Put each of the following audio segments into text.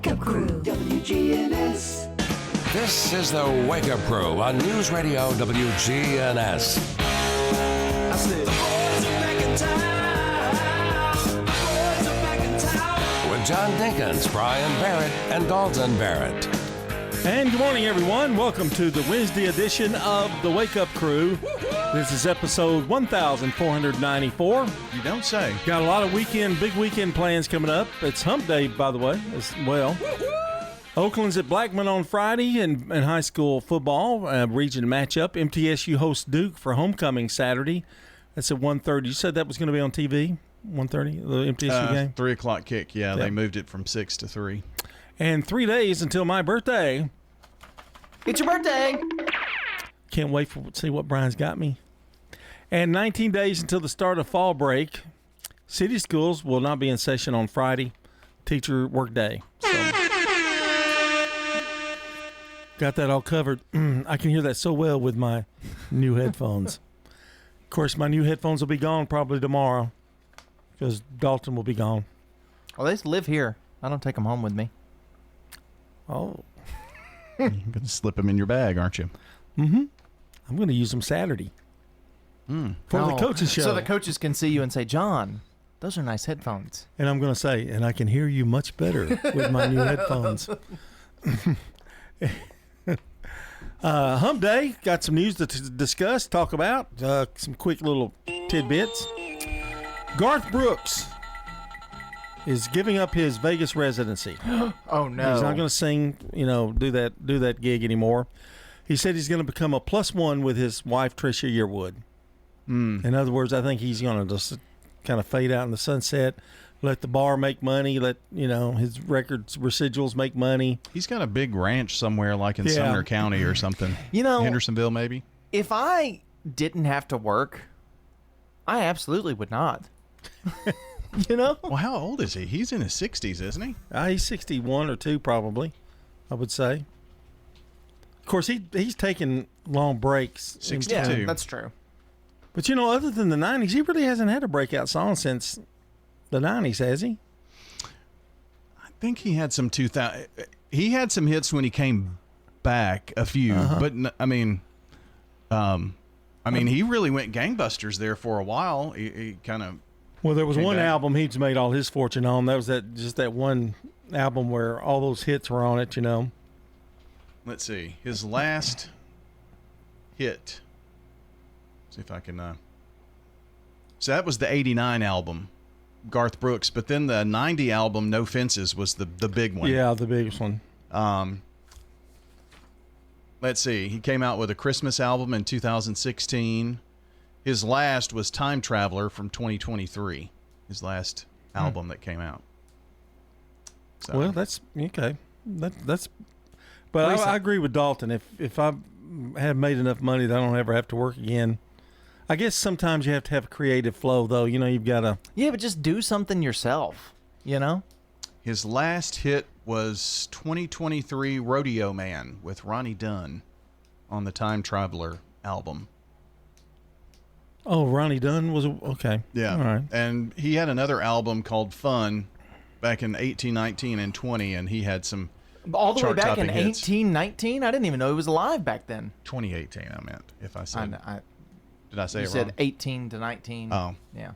Wake Up Crew, WGNS. This is the Wake Up Crew on News Radio WGNS. I said, the boys are back in town. The boys are back in town. With John Dinkins, Brian Barrett, and Dalton Barrett. And good morning, everyone. Welcome to the Wednesday edition of the Wake Up Crew. This is episode 1494. You don't say. Got a lot of big weekend plans coming up. It's Hump Day, by the way, as well. Oakland's at Blackman on Friday in high school football, region matchup. MTSU hosts Duke for homecoming Saturday. That's at 1:30. You said that was going to be on TV, 1:30, the MTSU game? 3 o'clock kick, yeah. They moved it from 6 to 3. And 3 days until my birthday. It's your birthday. Can't wait to see what Brian's got me. And 19 days until the start of fall break. City schools will not be in session on Friday, teacher work day. So, got that all covered. I can hear that so well with my new headphones. Of course, my new headphones will be gone probably tomorrow because Dalton will be gone. Well, they live here. I don't take them home with me. Oh. You're going to slip them in your bag, aren't you? Mm-hmm. I'm going to use them Saturday for the coaches show. So the coaches can see you and say, John, those are nice headphones. And I'm going to say, and I can hear you much better with my new headphones. Hump Day, got some news to discuss, talk about, some quick little tidbits. Garth Brooks is giving up his Vegas residency. Oh, no. He's not going to sing, do that gig anymore. He said he's going to become a +1 with his wife, Trisha Yearwood. In other words, I think he's going to just kind of fade out in the sunset, let the bar make money, let, his records residuals make money. He's got a big ranch somewhere like in Sumner County or something. Hendersonville maybe. If I didn't have to work, I absolutely would not. Well, how old is he? He's in his 60s, isn't he? He's 61 or 2 probably, I would say. Of course, he's taking long breaks. 62. Yeah, that's true. But, other than the 90s, he really hasn't had a breakout song since the 90s, has he? I think he had some 2000. He had some hits when he came back, a few. But, he really went gangbusters there for a while. He kind of... Well, there was one back. album he's made all his fortune on. That was that one album where all those hits were on it, Let's see. His last hit. See if I can... So that was the 89 album, Garth Brooks. But then the 90 album, No Fences, was the big one. Yeah, the biggest one. Let's see. He came out with a Christmas album in 2016. His last was Time Traveler from 2023. His last album that came out. So. Well, that's okay. That's. But I agree with Dalton. If I have made enough money that I don't ever have to work again, I guess sometimes you have to have a creative flow, though. You've got to. Yeah, but just do something yourself. His last hit was 2023 Rodeo Man with Ronnie Dunn on the Time Traveler album. Oh, Ronnie Dunn was okay. Yeah. All right. And he had another album called Fun back in 18, 19, and 20, and he had some all the way back in chart-topping hits. 18, 19? I didn't even know he was alive back then. 2018, I meant, if I said. Did I say you it said wrong? 18 to 19. Oh. Yeah.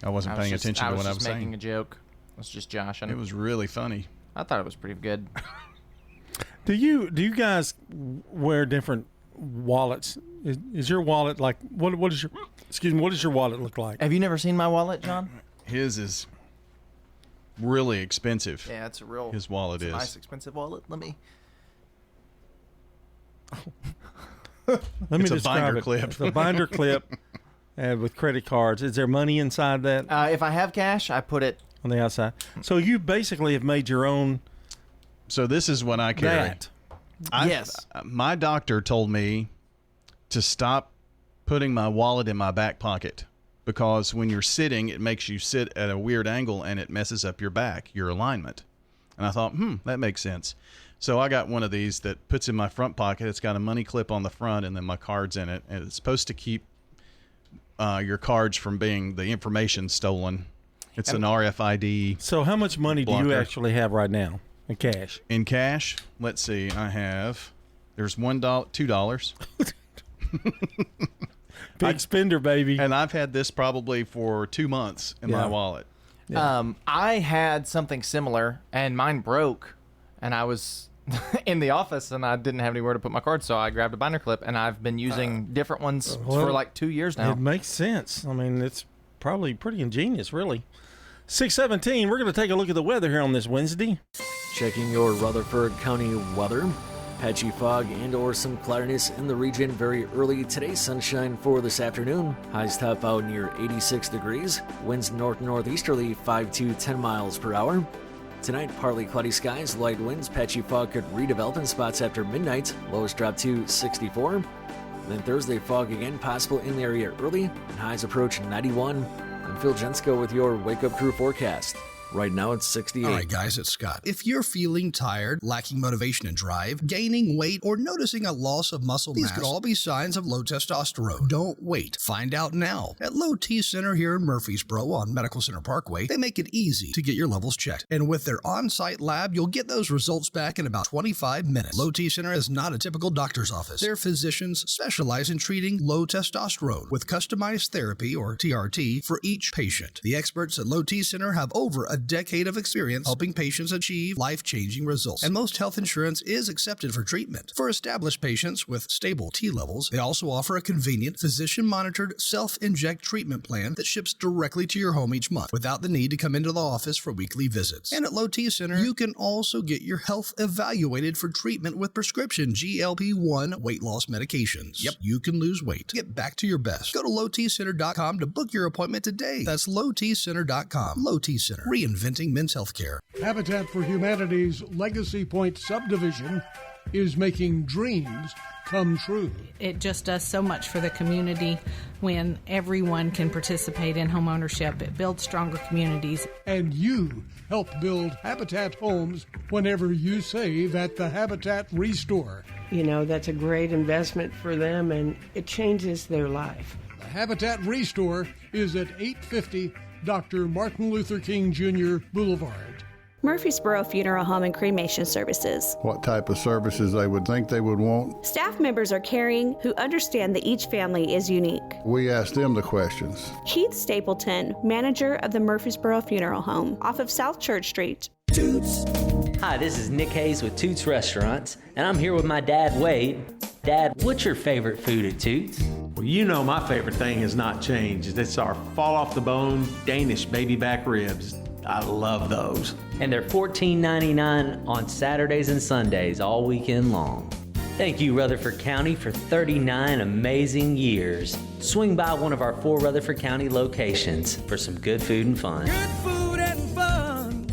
I wasn't paying attention to what I was making saying. a joke. I was just joshing. It was really funny. I thought it was pretty good. Do you guys wear different wallets? Is your wallet like what does your wallet look like? Have you never seen my wallet, John? His is really expensive. Yeah, it's a real. His wallet it's is a nice, expensive wallet. Let me. It's a describe binder it. clip. It's a binder clip, with credit cards. Is there money inside that If I have cash, I put it. on the outside? So you basically have made your own. So this is what I carry. That. Yes. My doctor told me to stop putting my wallet in my back pocket because when you're sitting, it makes you sit at a weird angle and it messes up your back, your alignment. And I thought, that makes sense. So I got one of these that puts in my front pocket. It's got a money clip on the front and then my cards in it. And it's supposed to keep your cards from being the information stolen It's an RFID. So how much money do you Blocker. actually have right now in cash? In cash, let's see. There's $1, $2. Big spender, baby. And I've had this probably for 2 months in my wallet. I had something similar, and mine broke, and I was in the office, and I didn't have anywhere to put my card, so I grabbed a binder clip, and I've been using different ones for like 2 years now. It makes sense. I mean, it's probably pretty ingenious, really. 6:17, we're going to take a look at the weather here on this Wednesday. Checking your Rutherford County weather. Patchy fog and or some cloudiness in the region very early today. Sunshine for this afternoon. Highs top out near 86 degrees. Winds north-northeasterly 5 to 10 miles per hour. Tonight, partly cloudy skies, light winds, patchy fog could redevelop in spots after midnight. Lows drop to 64. Then Thursday, fog again possible in the area early, and highs approach 91. I'm Phil Jensko with your Wake Up Crew forecast. Right now it's 68. All right, guys, it's Scott. If you're feeling tired, lacking motivation and drive, gaining weight, or noticing a loss of muscle mass, these could all be signs of low testosterone. Don't wait. Find out now. At Low T Center here in Murfreesboro on Medical Center Parkway, they make it easy to get your levels checked. And with their on-site lab, you'll get those results back in about 25 minutes. Low T Center is not a typical doctor's office. Their physicians specialize in treating low testosterone with customized therapy, or TRT, for each patient. The experts at Low T Center have over a decade of experience helping patients achieve life-changing results, and most health insurance is accepted for treatment. For established patients with stable T levels, they also offer a convenient physician-monitored self-inject treatment plan that ships directly to your home each month without the need to come into the office for weekly visits. And at Low T Center, you can also get your health evaluated for treatment with prescription GLP-1 weight loss medications. Yep, you can lose weight. Get back to your best. Go to lowtcenter.com to book your appointment today. That's lowtcenter.com. Low T Center. Reinventing men's health care. Habitat for Humanity's Legacy Point subdivision is making dreams come true. It just does so much for the community when everyone can participate in home ownership. It builds stronger communities. And you help build Habitat homes whenever you save at the Habitat Restore. You know, that's a great investment for them, and it changes their life. The Habitat Restore is at 850 Dr. Martin Luther King Jr. Boulevard. Murfreesboro Funeral Home and Cremation Services. What type of services they would think they would want. Staff members are caring, who understand that each family is unique. We ask them the questions. Keith Stapleton, manager of the Murfreesboro Funeral Home, off of South Church Street. Toots. Hi, this is Nick Hayes with Toots Restaurants, and I'm here with my dad, Wade. Dad, what's your favorite food at Toots? Well, you know my favorite thing has not changed. It's our fall-off-the-bone Danish baby back ribs. I love those. And they're $14.99 on Saturdays and Sundays all weekend long. Thank you, Rutherford County, for 39 amazing years. Swing by one of our 4 Rutherford County locations for some good food and fun. Good food and fun.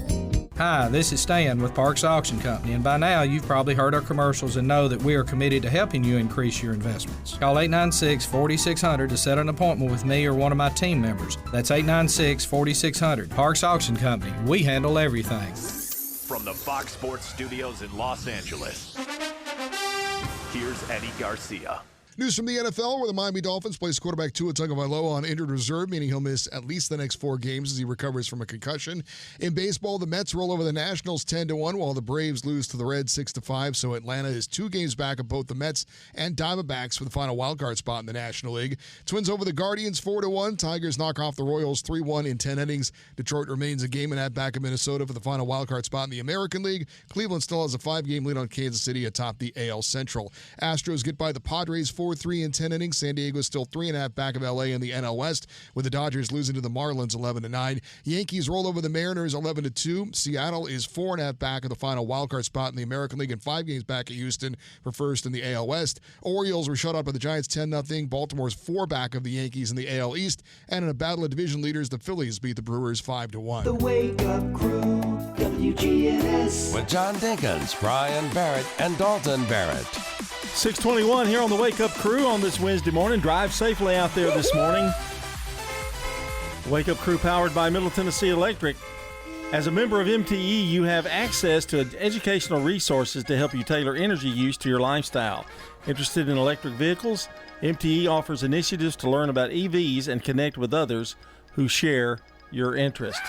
Hi, this is Stan with Parks Auction Company, and by now you've probably heard our commercials and know that we are committed to helping you increase your investments. Call 896-4600 to set an appointment with me or one of my team members. That's 896-4600. Parks Auction Company. We handle everything. From the Fox Sports Studios in Los Angeles, here's Eddie Garcia. News from the NFL, where the Miami Dolphins place quarterback Tua Tagovailoa on injured reserve, meaning he'll miss at least the next 4 games as he recovers from a concussion. In baseball, the Mets roll over the Nationals 10-1, while the Braves lose to the Reds 6-5. So Atlanta is 2 games back of both the Mets and Diamondbacks for the final wildcard spot in the National League. Twins over the Guardians 4-1. Tigers knock off the Royals 3-1 in 10 innings. Detroit remains a game and a half back of Minnesota for the final wildcard spot in the American League. Cleveland still has a 5-game lead on Kansas City atop the AL Central. Astros get by the Padres 4-3 in 10 innings. San Diego is still 3.5 back of LA in the NL West, with the Dodgers losing to the Marlins 11-9. Yankees roll over the Mariners 11-2. Seattle is 4.5 back of the final wildcard spot in the American League and 5 games back at Houston for first in the AL West. Orioles were shut out by the Giants 10-0. Baltimore's 4 back of the Yankees in the AL East. And in a battle of division leaders, the Phillies beat the Brewers 5-1. The Wake Up Crew, WGNS. With John Dinkins, Brian Barrett, and Dalton Barrett. 6:21 here on the Wake Up Crew on this Wednesday morning. Drive safely out there this morning. Wake Up Crew powered by Middle Tennessee Electric. As a member of MTE, you have access to educational resources to help you tailor energy use to your lifestyle. Interested in electric vehicles? MTE offers initiatives to learn about EVs and connect with others who share your interest.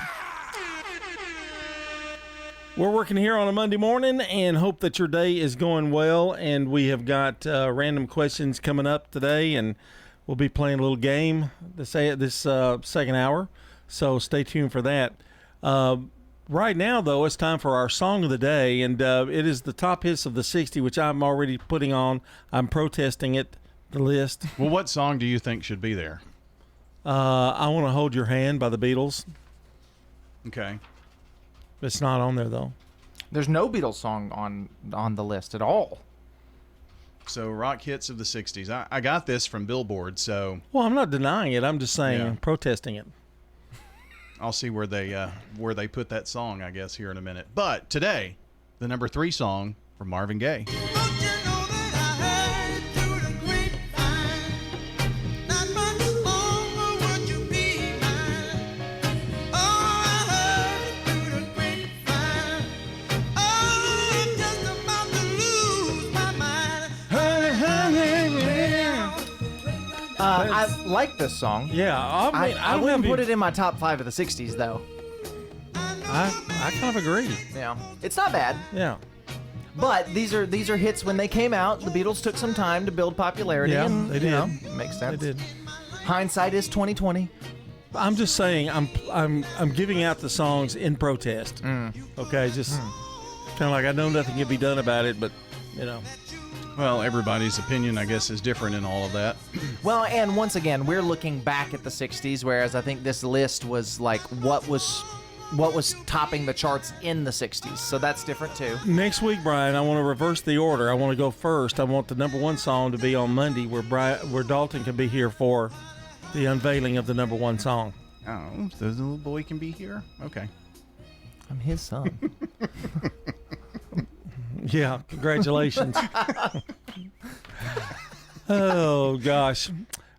We're working here on a Monday morning and hope that your day is going well. And we have got random questions coming up today, and we'll be playing a little game this second hour. So stay tuned for that. Right now, though, it's time for our song of the day, and it is the top hits of the 60s, which I'm already putting on. I'm protesting it, the list. Well, what song do you think should be there? I Want to Hold Your Hand by the Beatles. Okay. It's not on there, though. There's no Beatles song on the list at all. So, rock hits of the 60s. I got this from Billboard, so... Well, I'm not denying it. I'm just saying, I'm protesting it. I'll see where they put that song, I guess, here in a minute. But today, the number 3 song from Marvin Gaye. I like this song. Yeah, I wouldn't put it in my top 5 of the 60s, though. I kind of agree. Yeah, it's not bad. Yeah, but these are hits when they came out. The Beatles took some time to build popularity. Yeah, and, they did. Makes sense. They did. Hindsight is 20/20. I'm just saying, I'm giving out the songs in protest. Okay, just kind of like I know nothing can be done about it, but Well, everybody's opinion, I guess, is different in all of that. Well, and once again, we're looking back at the 60s, whereas I think this list was like what was topping the charts in the 60s. So that's different, too. Next week, Brian, I want to reverse the order. I want to go first. I want the number 1 song to be on Monday, where Dalton can be here for the unveiling of the number 1 song. Oh, so the little boy can be here? Okay. I'm his son. Yeah, congratulations. Oh, gosh.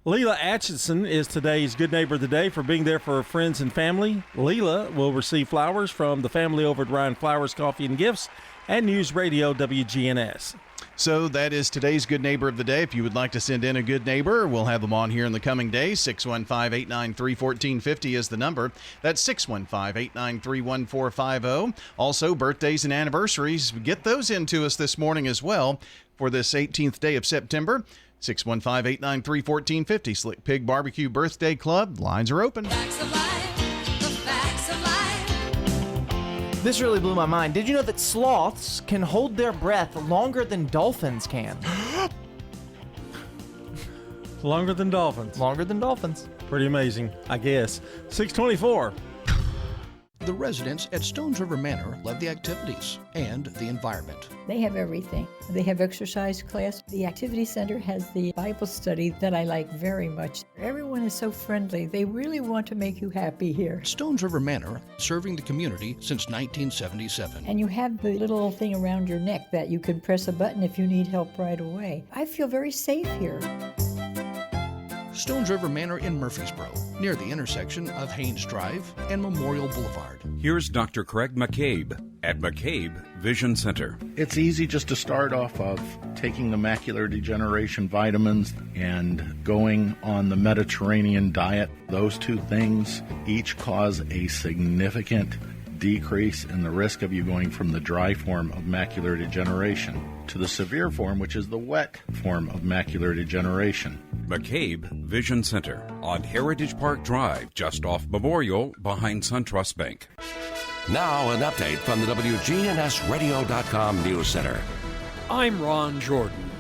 Leela Atchison is today's Good Neighbor of the Day for being there for her friends and family. Leela will receive flowers from the family over at Ryan Flowers Coffee and Gifts and News Radio WGNS. So that is today's Good Neighbor of the Day. If you would like to send in a good neighbor, we'll have them on here in the coming days. 615-893-1450 is the number. That's 615-893-1450. Also, birthdays and anniversaries, get those into us this morning as well for this 18th day of September. 615-893-1450. Slick Pig Barbecue Birthday Club. Lines are open. This really blew my mind. Did you know that sloths can hold their breath longer than dolphins can? Longer than dolphins. Longer than dolphins. Pretty amazing, I guess. 624. The residents at Stones River Manor love the activities and the environment. They have everything. They have exercise class. The activity center has the Bible study that I like very much. Everyone is so friendly. They really want to make you happy here. Stones River Manor, serving the community since 1977. And you have the little thing around your neck that you can press a button if you need help right away. I feel very safe here. Stones River Manor in Murfreesboro, near the intersection of Haynes Drive and Memorial Boulevard. Here's Dr. Craig McCabe at McCabe Vision Center. It's easy just to start off of taking the macular degeneration vitamins and going on the Mediterranean diet. Those two things each cause a significant decrease in the risk of you going from the dry form of macular degeneration to the severe form, which is the wet form of macular degeneration. McCabe Vision Center on Heritage Park Drive, just off Memorial, behind SunTrust Bank. Now an update from the WGNSradio.com News Center. I'm Ron Jordan.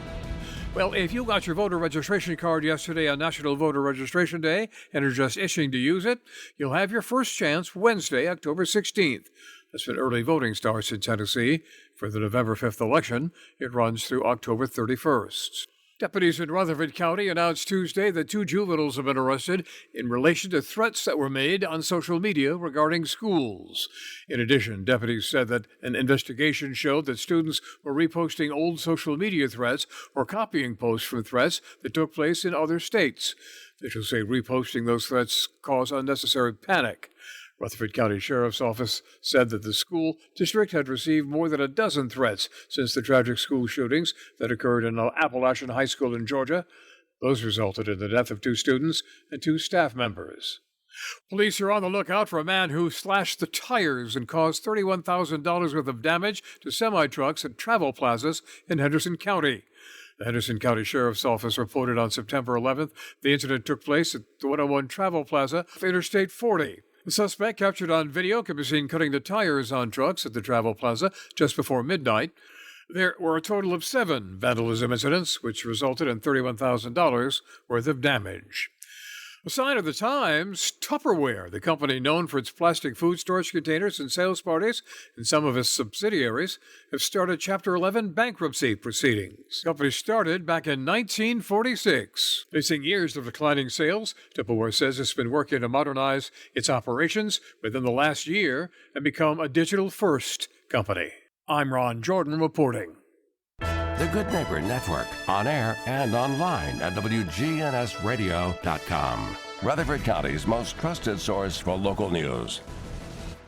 Well, if you got your voter registration card yesterday on National Voter Registration Day and are just itching to use it, you'll have your first chance Wednesday, October 16th. That's when early voting starts in Tennessee. For the November 5th election, it runs through October 31st. Deputies in Rutherford County announced Tuesday that 2 juveniles have been arrested in relation to threats that were made on social media regarding schools. In addition, deputies said that an investigation showed that students were reposting old social media threats or copying posts from threats that took place in other states. Officials say reposting those threats caused unnecessary panic. Rutherford County Sheriff's Office said that the school district had received more than a dozen threats since the tragic school shootings that occurred in Appalachian High School in Georgia. Those resulted in the death of 2 students and 2 staff members. Police are on the lookout for a man who slashed the tires and caused $31,000 worth of damage to semi-trucks at travel plazas in Henderson County. The Henderson County Sheriff's Office reported on September 11th the incident took place at the 101 Travel Plaza of Interstate 40. The suspect, captured on video, can be seen cutting the tires on trucks at the Travel Plaza just before midnight. There were a total of 7 vandalism incidents, which resulted in $31,000 worth of damage. A sign of the times, Tupperware, the company known for its plastic food storage containers and sales parties, and some of its subsidiaries, have started Chapter 11 bankruptcy proceedings. The company started back in 1946. Facing years of declining sales, Tupperware says it's been working to modernize its operations within the last year and become a digital-first company. I'm Ron Jordan reporting. The Good Neighbor Network, on air and online at WGNSradio.com. Rutherford County's most trusted source for local news.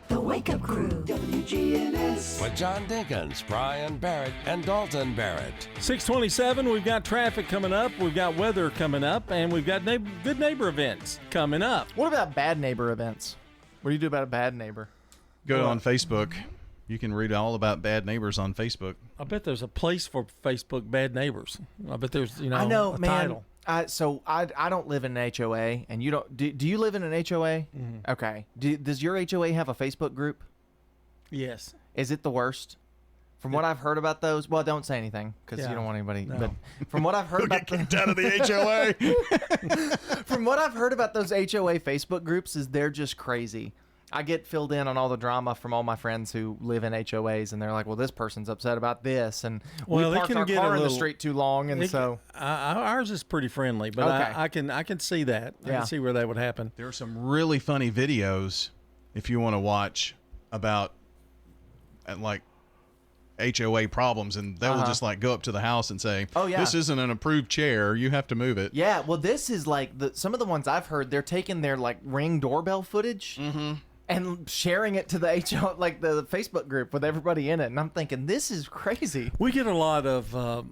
The Wake Up Crew, WGNS. With John Dinkins, Brian Barrett, and Dalton Barrett. 627, we've got traffic coming up, we've got weather coming up, and we've got good neighbor events coming up. What about bad neighbor events? What do you do about a bad neighbor? Go on Facebook. You can read all about bad neighbors on Facebook. I bet there's a place for Facebook bad neighbors. I bet there's, I know, a man. title. So I don't live in an HOA, and you don't. Do you live in an HOA? Mm-hmm. Okay. Does your HOA have a Facebook group? Yes. Is it the worst? From what I've heard about those, well, don't say anything because you don't want anybody. No. But from what I've heard about kicked out of the HOA. From what I've heard about those HOA Facebook groups, is they're just crazy. I get filled in on all the drama from all my friends who live in HOAs, and they're like, well, this person's upset about this, and we parked our car in the street too long, and ours is pretty friendly, but Okay. I can see that. I can see where that would happen. There are some really funny videos if you want to watch about like HOA problems, and they will just like go up to the house and say, Oh, yeah. this isn't an approved chair, you have to move it. Yeah, well, this is like some of the ones I've heard. They're taking their like Ring doorbell footage and sharing it to the like the Facebook group with everybody in it, and I'm thinking this is crazy. We get a lot of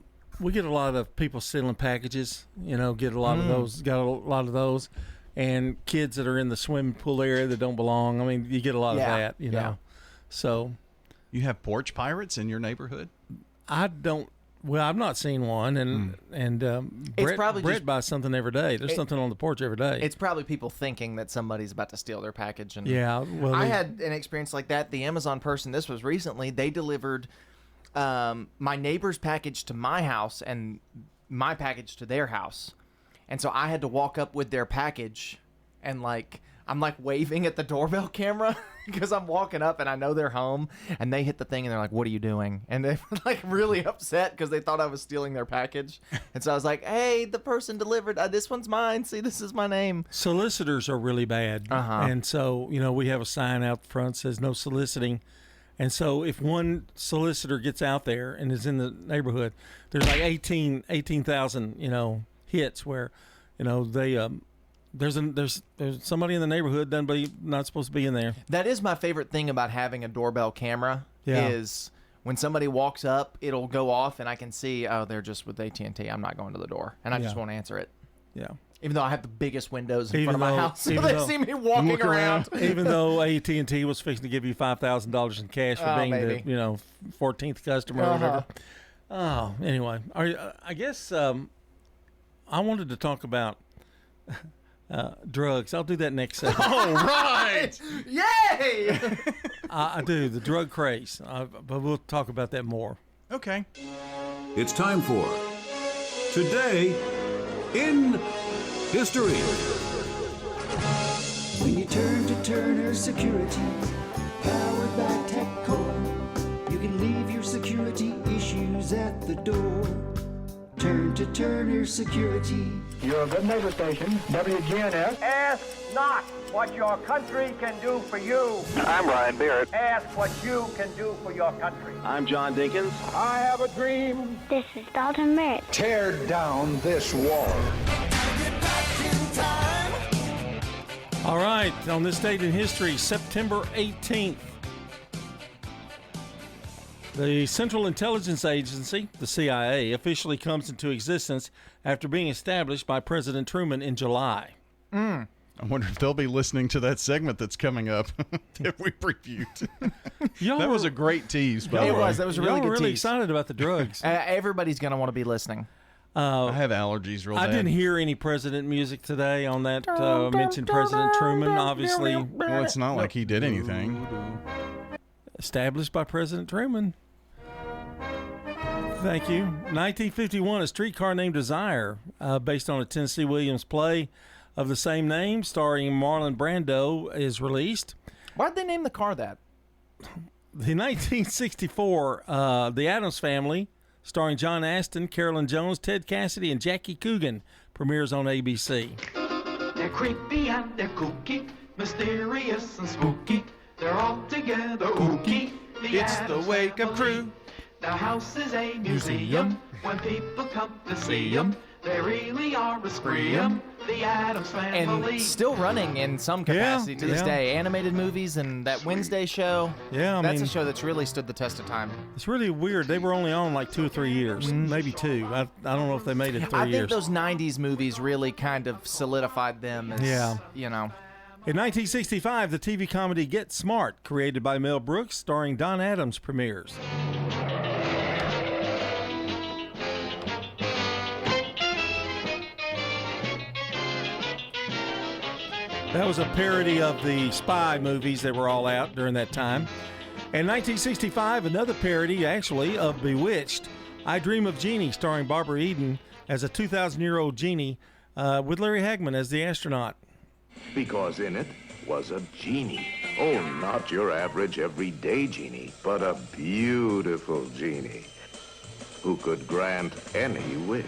people stealing packages. Get a lot of those. Got a lot of those, and kids that are in the swimming pool area that don't belong. I mean, you get a lot of that. You know, so you have porch pirates in your neighborhood? I don't. Well, I've not seen one, and Brett buys something every day. There's something on the porch every day. It's probably people thinking that somebody's about to steal their package. And well, I had an experience like that. The Amazon person, this was recently, they delivered my neighbor's package to my house and my package to their house. And so I had to walk up with their package and I'm waving at the doorbell camera because I'm walking up and I know they're home, and they hit the thing and they're like, what are you doing? And they were really upset because they thought I was stealing their package. And so I was like, hey, the person delivered, this one's mine. See, this is my name. Solicitors are really bad. And so, we have a sign out front that says no soliciting. And so if one solicitor gets out there and is in the neighborhood, there's like 18,000, hits where, they, there's somebody in the neighborhood not supposed to be in there. That is my favorite thing about having a doorbell camera is when somebody walks up, it'll go off and I can see, oh, they're just with AT&T. I'm not going to the door. And I just won't answer it. Yeah. Even though I have the biggest windows in front of my house, so they see me walking around. Even though AT&T was fixing to give you $5,000 in cash for being the 14th customer or whatever. Oh, anyway, I guess I wanted to talk about drugs. I'll do that next segment. All right. Yay! I do, the drug craze. But we'll talk about that more. Okay. It's time for Today in History. When you turn to Turner Security, powered by TechCore, you can leave your security issues at the door. Turn to Turner Security. You're a good neighbor station, WGNS. Ask not what your country can do for you. I'm Ryan Barrett. Ask what you can do for your country. I'm John Dinkins. I have a dream. This is Dalton Merritt. Tear down this wall. All right, on this date in history, September 18th, the Central Intelligence Agency, the CIA, officially comes into existence after being established by President Truman in July. I wonder if they'll be listening to that segment that's coming up that we previewed. That was a great tease, by the way. That was a really Y'all good were really tease. excited about the drugs. Everybody's going to want to be listening. I have allergies real bad. I didn't hear any president music today on that mentioned President Truman. Obviously, well, it's not like he did anything. Established by President Truman. Thank you. 1951, A Streetcar Named Desire, based on a Tennessee Williams play of the same name, starring Marlon Brando, is released. Why'd they name the car that? The 1964, The Addams Family, starring John Astin, Carolyn Jones, Ted Cassidy, and Jackie Coogan, premieres on ABC. They're creepy and they're kooky, mysterious and spooky. They're all together ooky. It's the Wake Up Crew. The house is a museum. When people come to see them, they really are a scream. The Addams Family. And still running in some capacity to this day. Animated movies and that Wednesday show. Yeah, that's a show that's really stood the test of time. It's really weird. They were only on like 2 or 3 years, maybe 2. I don't know if they made it 3 I years. think those 90s movies really kind of solidified them as, you know. In 1965, the TV comedy Get Smart, created by Mel Brooks, starring Don Adams, premieres. That was a parody of the spy movies that were all out during that time. In 1965, another parody, actually, of Bewitched, I Dream of Jeannie, starring Barbara Eden as a 2,000-year-old genie, with Larry Hagman as the astronaut. Because in it was a genie. Oh, not your average everyday genie, but a beautiful genie who could grant any wish.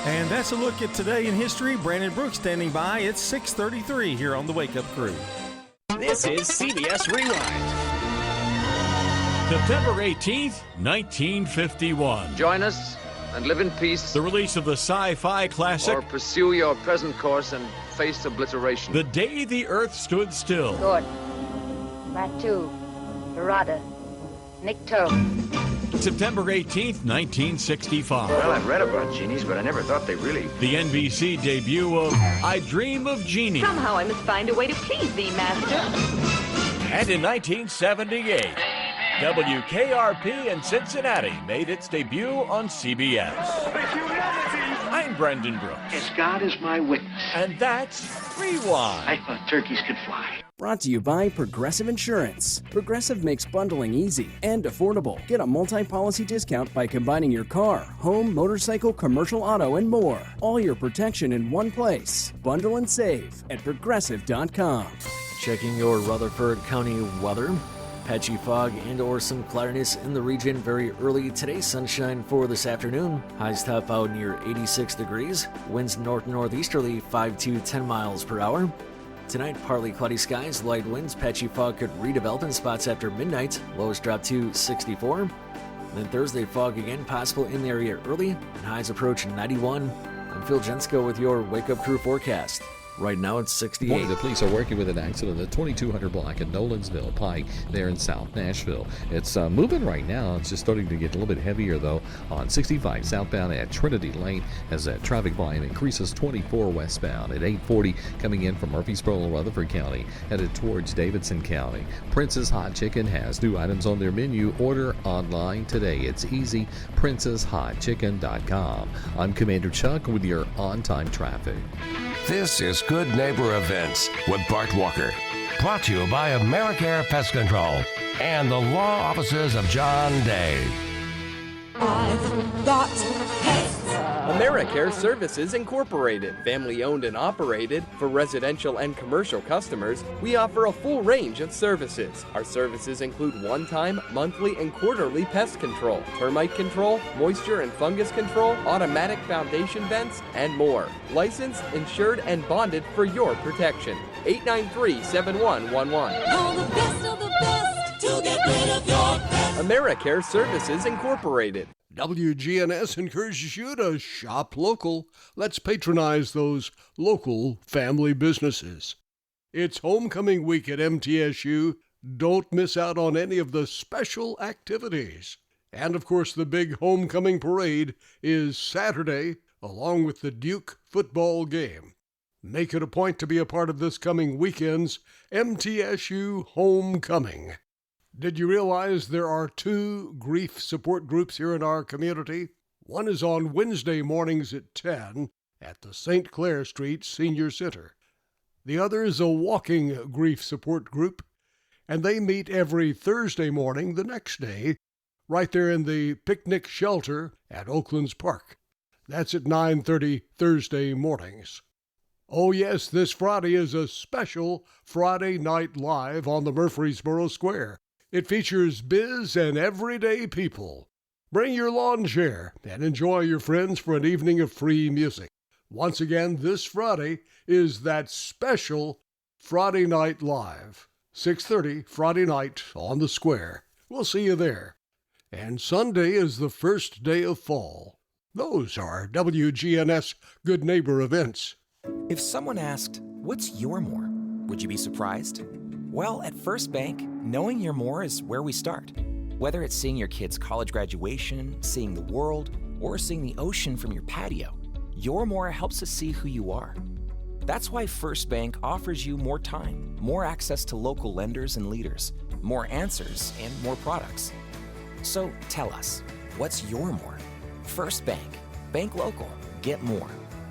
And that's a look at Today in History. Brandon Brooks standing by. It's 6:33 here on the Wake Up Crew. This is CBS Rewind. September 18th, 1951. Join us and live in peace. The release of the sci-fi classic. Or pursue your present course and face obliteration. The Day the Earth Stood Still. Good. Ratu. Dorada. Nikto. September 18th, 1965. Well, I've read about genies, but I never thought they really... The NBC debut of I Dream of Jeannie. Somehow I must find a way to please thee, master. And in 1978, WKRP in Cincinnati made its debut on CBS. I'm Brendan Brooks. As God is my witness. And that's Rewind. I thought turkeys could fly. Brought to you by Progressive Insurance. Progressive makes bundling easy and affordable. Get a multi-policy discount by combining your car, home, motorcycle, commercial auto, and more. All your protection in one place. Bundle and save at Progressive.com. Checking your Rutherford County weather. Patchy fog and or some cloudiness in the region very early today. Sunshine for this afternoon. Highs top out near 86 degrees. Winds north-northeasterly 5 to 10 miles per hour. Tonight, partly cloudy skies, light winds, patchy fog could redevelop in spots after midnight. Lows drop to 64. Then Thursday, fog again possible in the area early, and highs approach 91. I'm Phil Jensko with your Wake Up Crew forecast. Right now it's 68. Morning, the police are working with an accident at the 2200 block in Nolensville Pike there in South Nashville. It's moving right now. It's just starting to get a little bit heavier, though, on 65 southbound at Trinity Lane as that traffic volume increases 24 westbound at 840 coming in from Murfreesboro, Rutherford County, headed towards Davidson County. Prince's Hot Chicken has new items on their menu. Order online today. It's easy. PrincessHotChicken.com. I'm Commander Chuck with your on-time traffic. This is Good Neighbor Events with Bart Walker. Brought to you by AmeriCare Pest Control and the law offices of John Day. I've got pets. AmeriCare Services Incorporated, family owned and operated. For residential and commercial customers, we offer a full range of services. Our services include one-time, monthly, and quarterly pest control, termite control, moisture and fungus control, automatic foundation vents, and more. Licensed, insured, and bonded for your protection. 893-7111. Call the best of the best to get rid of your pets. AmeriCare Services Incorporated. WGNS encourages you to shop local. Let's patronize those local family businesses. It's homecoming week at MTSU. Don't miss out on any of the special activities. And of course, the big homecoming parade is Saturday, along with the Duke football game. Make it a point to be a part of this coming weekend's MTSU Homecoming. Did you realize there are 2 grief support groups here in our community? One is on Wednesday mornings at 10 at the St. Clair Street Senior Center. The other is a walking grief support group, and they meet every Thursday morning the next day right there in the picnic shelter at Oaklands Park. That's at 9:30 Thursday mornings. Oh yes, this Friday is a special Friday Night Live on the Murfreesboro Square. It features biz and everyday people. Bring your lawn chair and enjoy your friends for an evening of free music. Once again, this Friday is that special Friday Night Live. 6:30 Friday night on the Square. We'll see you there. And Sunday is the first day of fall. Those are WGNS Good Neighbor events. If someone asked, "What's your more?" would you be surprised? Well, at First Bank, knowing your more is where we start. Whether it's seeing your kid's college graduation, seeing the world, or seeing the ocean from your patio, your more helps us see who you are. That's why First Bank offers you more time, more access to local lenders and leaders, more answers, and more products. So tell us, what's your more? First Bank. Bank local. Get more.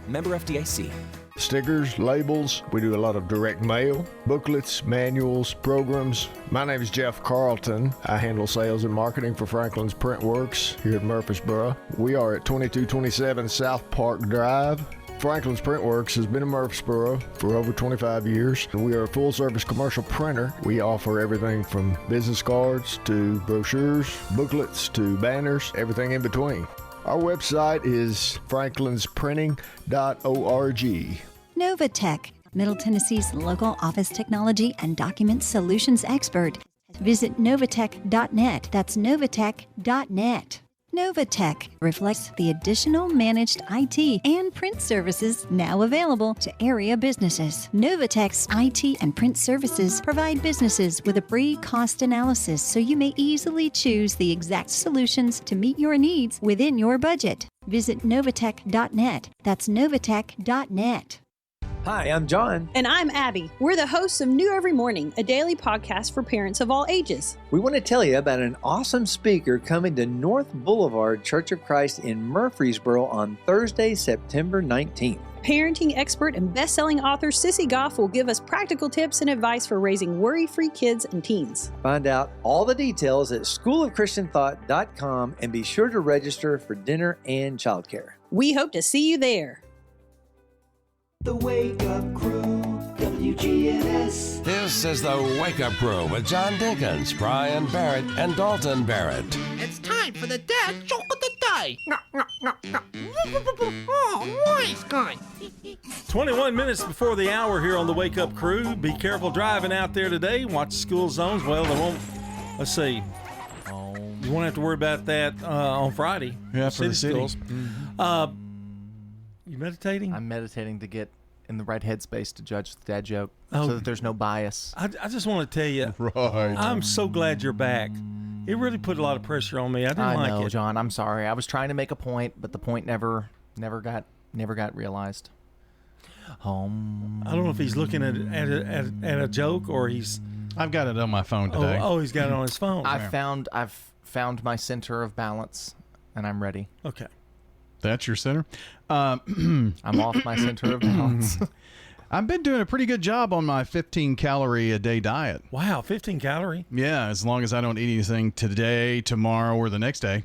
Member FDIC. Stickers, labels, we do a lot of direct mail, booklets, manuals, programs. My name is Jeff Carlton. I handle sales and marketing for Franklin's Printworks here at Murfreesboro. We are at 2227 South Park Drive. Franklin's Printworks has been in Murfreesboro for over 25 years. We are a full-service commercial printer. We offer everything from business cards to brochures, booklets to banners, everything in between. Our website is franklinsprinting.org. Novatech, Middle Tennessee's local office technology and document solutions expert. Visit novatech.net. That's novatech.net. Novatech reflects the additional managed IT and print services now available to area businesses. Novatech's IT and print services provide businesses with a free cost analysis so you may easily choose the exact solutions to meet your needs within your budget. Visit novatech.net. That's novatech.net. Hi, I'm John. And I'm Abby. We're the hosts of New Every Morning, a daily podcast for parents of all ages. We want to tell you about an awesome speaker coming to North Boulevard Church of Christ in Murfreesboro on Thursday, September 19th. Parenting expert and best-selling author Sissy Goff will give us practical tips and advice for raising worry-free kids and teens. Find out all the details at schoolofchristianthought.com and be sure to register for dinner and childcare. We hope to see you there. The Wake Up Crew, WGNS. This is the Wake Up Crew with John Dinkins, Brian Barrett, and Dalton Barrett. It's time for the dad joke of the day. Oh, nice guy. 21 minutes before the hour here on the Wake Up Crew. Be careful driving out there today. Watch school zones. Well, they won't. Let's see. You won't have to worry about that on Friday. Yeah, for the city. Schools. You meditating? I'm meditating to get in the right headspace to judge the dad joke Oh. so that there's no bias. I just want to tell you, right. I'm so glad you're back. It really put a lot of pressure on me. I didn't like know, it. John. I'm sorry. I was trying to make a point, but the point never got realized. I don't know if he's looking at a joke or he's. I've got it on my phone today. Oh, he's got it on his phone. I've found my center of balance, and I'm ready. Okay. That's your center? I'm off my center of balance. I've been doing a pretty good job on my 15-calorie-a-day diet. Wow, 15 calorie? Yeah, as long as I don't eat anything today, tomorrow, or the next day.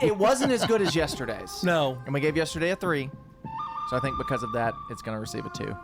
It wasn't as good as yesterday's. No. And we gave yesterday a 3. So I think because of that, it's going to receive a 2.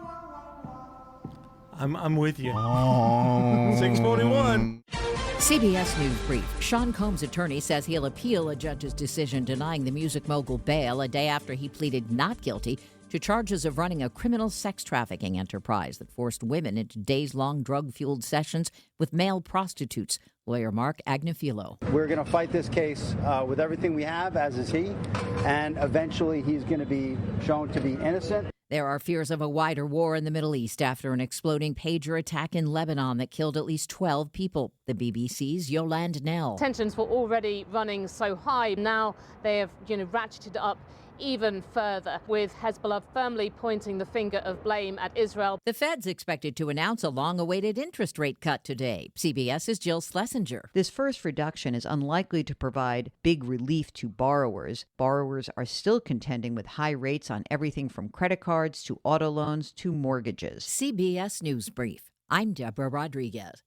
I'm with you. 641. CBS News Brief. Sean Combs' attorney says he'll appeal a judge's decision denying the music mogul bail a day after he pleaded not guilty to charges of running a criminal sex trafficking enterprise that forced women into days-long drug-fueled sessions with male prostitutes. Lawyer Mark Agnifilo. We're going to fight this case with everything we have, as is he, and eventually he's going to be shown to be innocent. There are fears of a wider war in the Middle East after an exploding pager attack in Lebanon that killed at least 12 people. The BBC's Yolande Nell. Tensions were already running so high. Now they have, ratcheted up even further, with Hezbollah firmly pointing the finger of blame at Israel. The Fed's expected to announce a long-awaited interest rate cut today. CBS's Jill Schlesinger. This first reduction is unlikely to provide big relief to borrowers. Borrowers are still contending with high rates on everything from credit cards to auto loans to mortgages. CBS News Brief. I'm Deborah Rodriguez.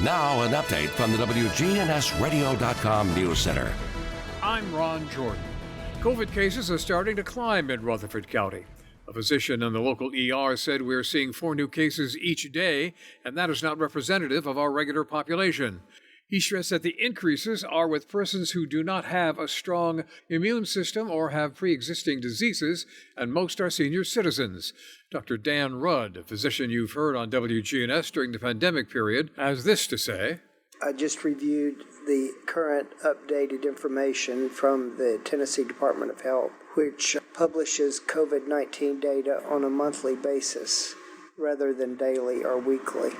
Now an update from the WGNSradio.com News Center. I'm Ron Jordan. COVID cases are starting to climb in Rutherford County. A physician in the local ER said we're seeing 4 new cases each day, and that is not representative of our regular population. He stressed that the increases are with persons who do not have a strong immune system or have pre-existing diseases, and most are senior citizens. Dr. Dan Rudd, a physician you've heard on WGNS during the pandemic period, has this to say. I just reviewed the current updated information from the Tennessee Department of Health, which publishes COVID-19 data on a monthly basis rather than daily or weekly.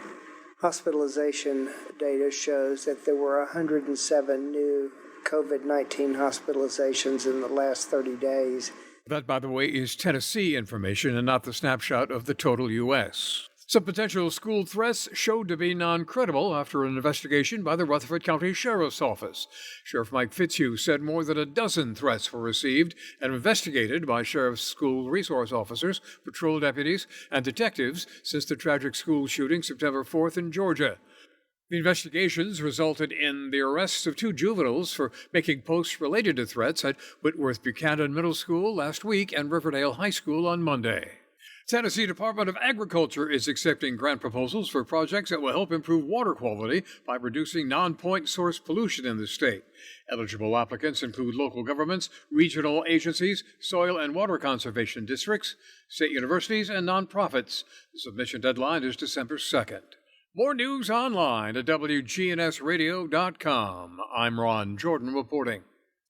Hospitalization data shows that there were 107 new COVID-19 hospitalizations in the last 30 days. That, by the way, is Tennessee information and not the snapshot of the total U.S. Some potential school threats showed to be non-credible after an investigation by the Rutherford County Sheriff's Office. Sheriff Mike Fitzhugh said more than a dozen threats were received and investigated by Sheriff's School Resource Officers, patrol deputies, and detectives since the tragic school shooting September 4th in Georgia. The investigations resulted in the arrests of 2 juveniles for making posts related to threats at Whitworth Buchanan Middle School last week and Riverdale High School on Monday. Tennessee Department of Agriculture is accepting grant proposals for projects that will help improve water quality by reducing non-point source pollution in the state. Eligible applicants include local governments, regional agencies, soil and water conservation districts, state universities, and nonprofits. The submission deadline is December 2nd. More news online at WGNSradio.com. I'm Ron Jordan reporting.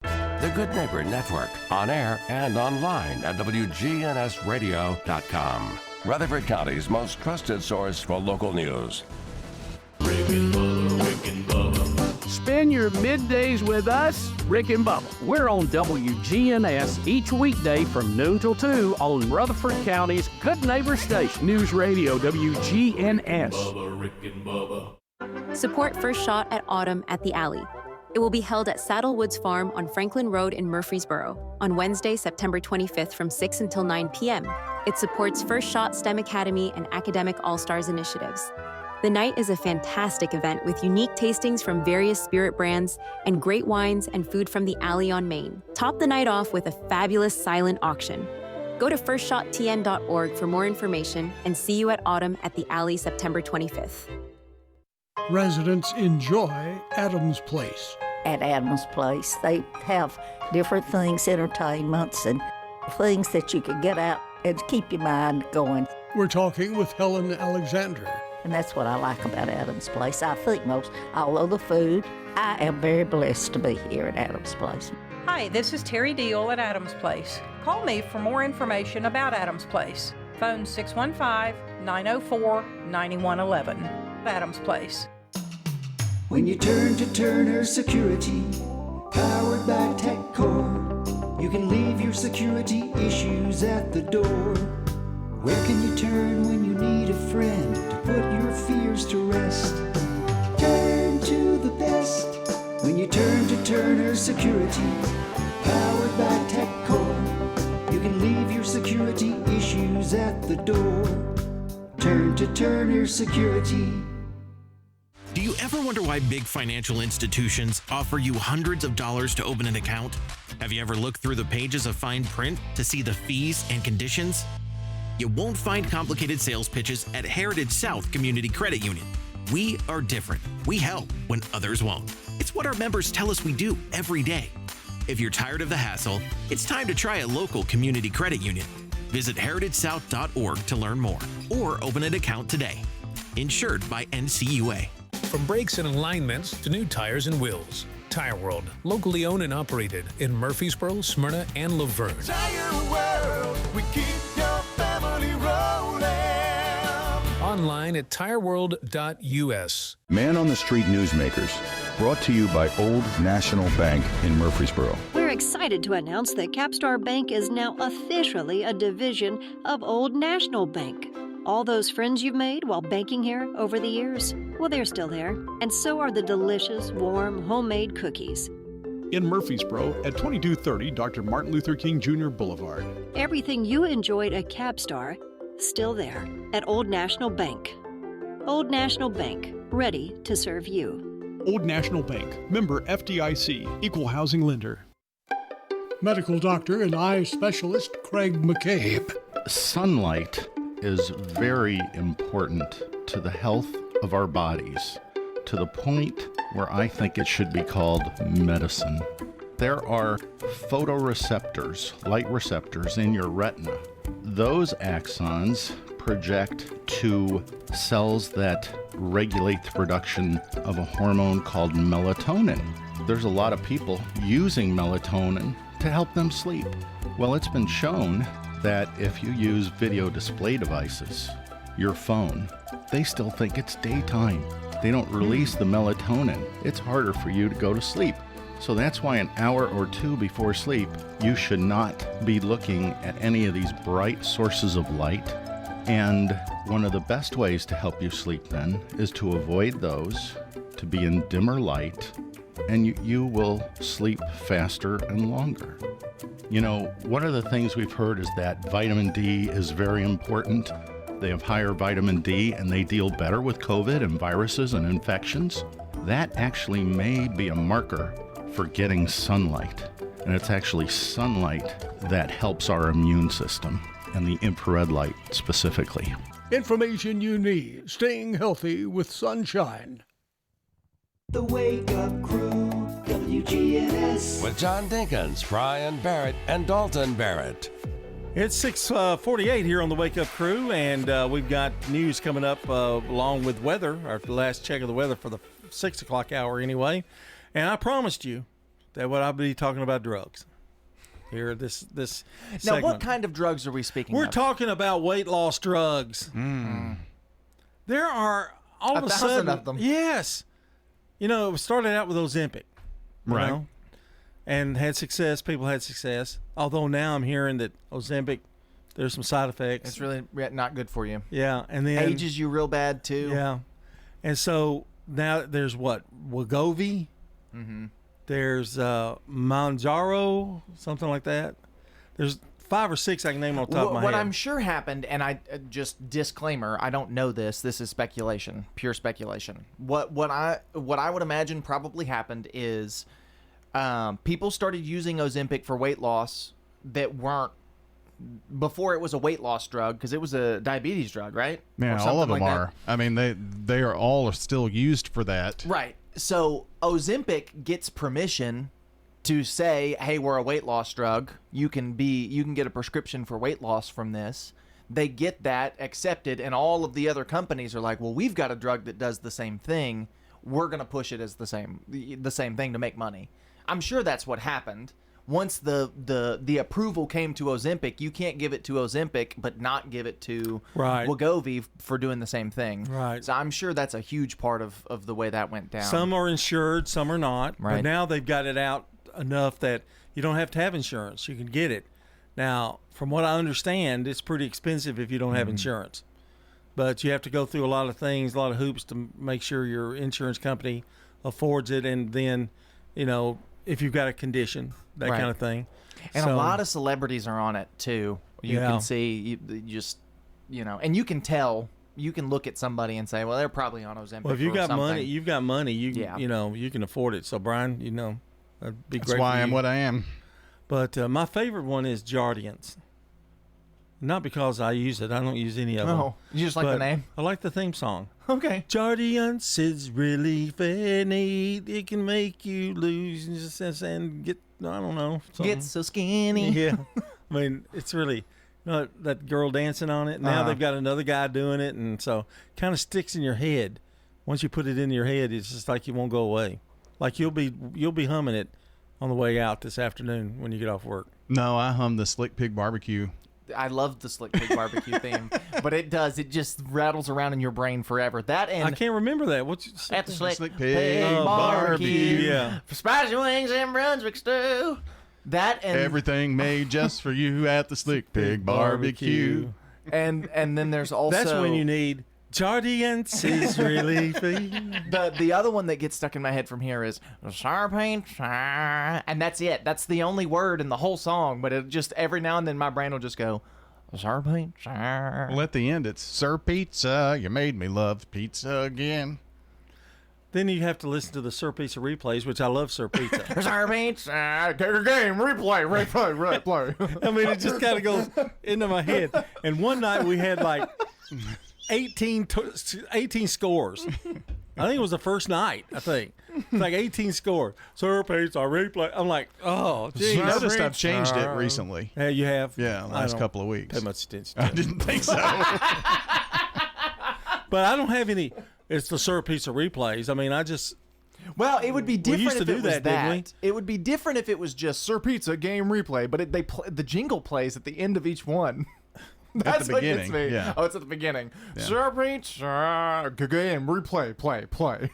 The Good Neighbor Network, on air and online at WGNSradio.com. Rutherford County's most trusted source for local news. Rick and Bubba. Spend your middays with us, Rick and Bubba. We're on WGNS each weekday from noon till 2 on Rutherford County's Good Neighbor Station, News Radio WGNS. Bubba, Rick and Bubba. Support First Shot at Autumn at the Alley. It will be held at Saddle Woods Farm on Franklin Road in Murfreesboro on Wednesday, September 25th from 6 until 9 p.m. It supports First Shot STEM Academy and Academic All-Stars initiatives. The night is a fantastic event with unique tastings from various spirit brands and great wines and food from the Alley on Main. Top the night off with a fabulous silent auction. Go to firstshotTN.org for more information and see you at Autumn at the Alley September 25th. Residents enjoy Adams Place. At Adams Place, they have different things, entertainments, and things that you can get out and keep your mind going. We're talking with Helen Alexander. And that's what I like about Adams Place. I think most, although the food, I am very blessed to be here at Adams Place. Hi, this is Terry Deal at Adams Place. Call me for more information about Adams Place. Phone 615-904-9111. Adams Place. When you turn to Turner Security, powered by TechCore, you can leave your security issues at the door. Where can you turn when you need a friend to put your fears to rest? Turn to the best when you turn to Turner Security, powered by TechCore. You can leave your security issues at the door. Turn to Turner Security. Do you ever wonder why big financial institutions offer you hundreds of dollars to open an account? Have you ever looked through the pages of fine print to see the fees and conditions? You won't find complicated sales pitches at Heritage South Community Credit Union. We are different. We help when others won't. It's what our members tell us we do every day. If you're tired of the hassle, it's time to try a local community credit union. Visit heritagesouth.org to learn more or open an account today. Insured by NCUA. From brakes and alignments to new tires and wheels, Tire World, locally owned and operated in Murfreesboro, Smyrna, and Laverne. Tire World. We keep your family rolling. Online at tireworld.us. Man on the Street Newsmakers, brought to you by Old National Bank in Murfreesboro. We're excited to announce that Capstar Bank is now officially a division of Old National Bank. All those friends you've made while banking here over the years, well, they're still there. And so are the delicious, warm, homemade cookies. In Murfreesboro at 2230 Dr. Martin Luther King Jr. Boulevard. Everything you enjoyed at Capstar, still there at Old National Bank. Old National Bank, ready to serve you. Old National Bank, member FDIC, equal housing lender. Medical doctor and eye specialist Craig McCabe. Sunlight is very important to the health of our bodies, to the point where I think it should be called medicine. There are photoreceptors, light receptors in your retina. Those axons project to cells that regulate the production of a hormone called melatonin. There's a lot of people using melatonin to help them sleep. Well, it's been shown that if you use video display devices, your phone, they still think it's daytime. They don't release the melatonin. It's harder for you to go to sleep. So that's why an hour or two before sleep, you should not be looking at any of these bright sources of light. And one of the best ways to help you sleep then is to avoid those, to be in dimmer light, and you will sleep faster and longer. You know, one of the things we've heard is that vitamin D is very important. They have higher vitamin D and they deal better with COVID and viruses and infections. That actually may be a marker for getting sunlight. And it's actually sunlight that helps our immune system, and the infrared light specifically. Information you need, staying healthy with sunshine. The Wake Up Crew, WGNS. With John Dinkins, Brian Barrett, and Dalton Barrett. It's 6:48 here on the Wake Up Crew, and we've got news coming up along with weather, our last check of the weather for the 6 o'clock hour anyway. And I promised you that I'll be talking about drugs here this Now, segment. what kind of drugs are we speaking We're of? talking about weight loss drugs. There are all of a 1,000 sudden of them. Yes. You know, it started out with Ozempic. you Right. know, and had success. People had success. Although now I'm hearing that Ozempic, there's some side effects. It's really not good for you. Yeah, and then ages you real bad too. Yeah, and so now there's what Wegovy. Mm-hmm. There's Mounjaro, something like that. There's 5 or 6 I can name on top of my What head. I'm sure happened, and I just disclaimer, I don't know this. This is speculation, pure speculation. What I would imagine probably happened is people started using Ozempic for weight loss that weren't before it was a weight loss drug, because it was a diabetes drug, right? Yeah, all of them are. I mean, they are all still used for that. Right. So Ozempic gets permission to say, hey, we're a weight loss drug. You can get a prescription for weight loss from this. They get that accepted, and all of the other companies are like, well, we've got a drug that does the same thing. We're going to push it as the same thing to make money. I'm sure that's what happened. Once the approval came to Ozempic, you can't give it to Ozempic but not give it to Wegovy for doing the same thing. Right. So I'm sure that's a huge part of the way that went down. Some are insured, some are not. Right. But now they've got it out enough that you don't have to have insurance. You can get it. Now, from what I understand, it's pretty expensive if you don't have insurance. But you have to go through a lot of things, a lot of hoops to make sure your insurance company affords it, and then, you know, if you've got a condition, that Right. kind of thing. And So- a lot of celebrities are on it too. You Yeah. can see, you just, and you can tell. You can look at somebody and say, well, they're probably on Ozempic. Well, if you or got something. money, you've got money. Yeah. You know, you can afford it. So, Brian, you know, that'd be That's great. why for I am you. what I am. But my favorite one is Jardiance. Not because I use it. I don't use any of them. Oh, you just like the But name? I like the theme song. Okay. Jardiance is really funny. It can make you lose your sense and get, I don't know. something. Get so skinny. Yeah. I mean, it's really, you know, that girl dancing on it. Now they've got another guy doing it. And so kind of sticks in your head. Once you put it in your head, it's just like you won't go away. Like you'll be humming it on the way out this afternoon when you get off work. No, I hum the Slick Pig Barbecue I love the Slick Pig barbecue theme, but it just rattles around in your brain forever. That and I can't remember that. What's at the Slick Pig barbecue, barbecue. Yeah. For spicy wings and Brunswick stew. That and Everything made just for you at the Slick Pig barbecue. And then there's also That's when you need Jardience's relief. The other one that gets stuck in my head from here is sour paint, and that's it. That's the only word in the whole song, but it just every now and then my brain will just go sour paint. Well, at the end, it's Sir Pizza. You made me love pizza again. Then you have to listen to the Sir Pizza replays, which I love Sir Pizza. Sour paint, game, replay. I mean, it just kind of goes into my head. And one night we had like 18 scores. I think it was the first night, It's like 18 scores. Sir Pizza replay. I'm like, oh, geez. You noticed I've changed it recently. Yeah, you have? Yeah, last couple of weeks. Pay much attention. I didn't think so. But I don't have any. It's the Sir Pizza replays. I mean, Well, it would be different used to if do it was that, didn't we? It would be different if it was just Sir Pizza game replay, but the jingle plays at the end of each one. That's the what gets beginning, me. yeah. Oh, it's at the beginning. Yeah. Sir Pizza game replay, play.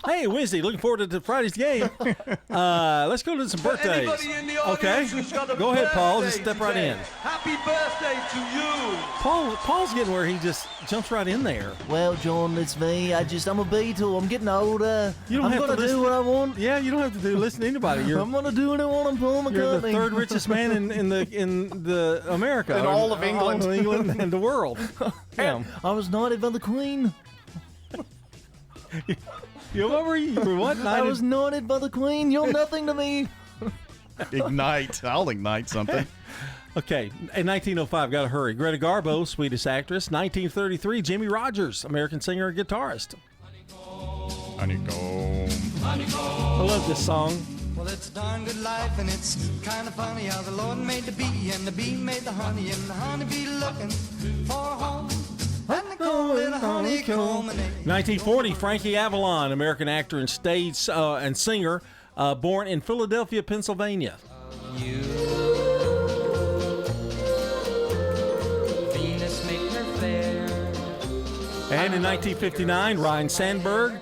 Hey, Wednesday. Looking forward to Friday's game. Let's go to some birthdays. Okay. Go ahead, Paul. Just step right in. Happy birthday to you. Paul's getting where he just jumps right in there. Well, John, it's me. I'm a Beatle. I'm getting older. You don't I'm have to gonna do what I want. Yeah, you don't have to listen to anybody. I'm gonna do what I want. I'm Paul McCartney. You're the third richest man in the America. In all of England. All of England and the world. Yeah. I was knighted by the Queen. You were what? I was knighted by the Queen. You're nothing to me. Ignite. I'll ignite something. Okay, in 1905, gotta hurry. Greta Garbo, Swedish actress. 1933, Jimmie Rogers, American singer and guitarist. Honeycomb. I love this song. Well, it's a darn good life, and it's kind of funny how the Lord made the bee, and the bee made the honey, and the honeybee looking for a home. And they call it a honeycomb. 1940, Frankie Avalon, American actor and stage and singer, born in Philadelphia, Pennsylvania. Venus make her fair. And in 1959, Ryan Sandberg,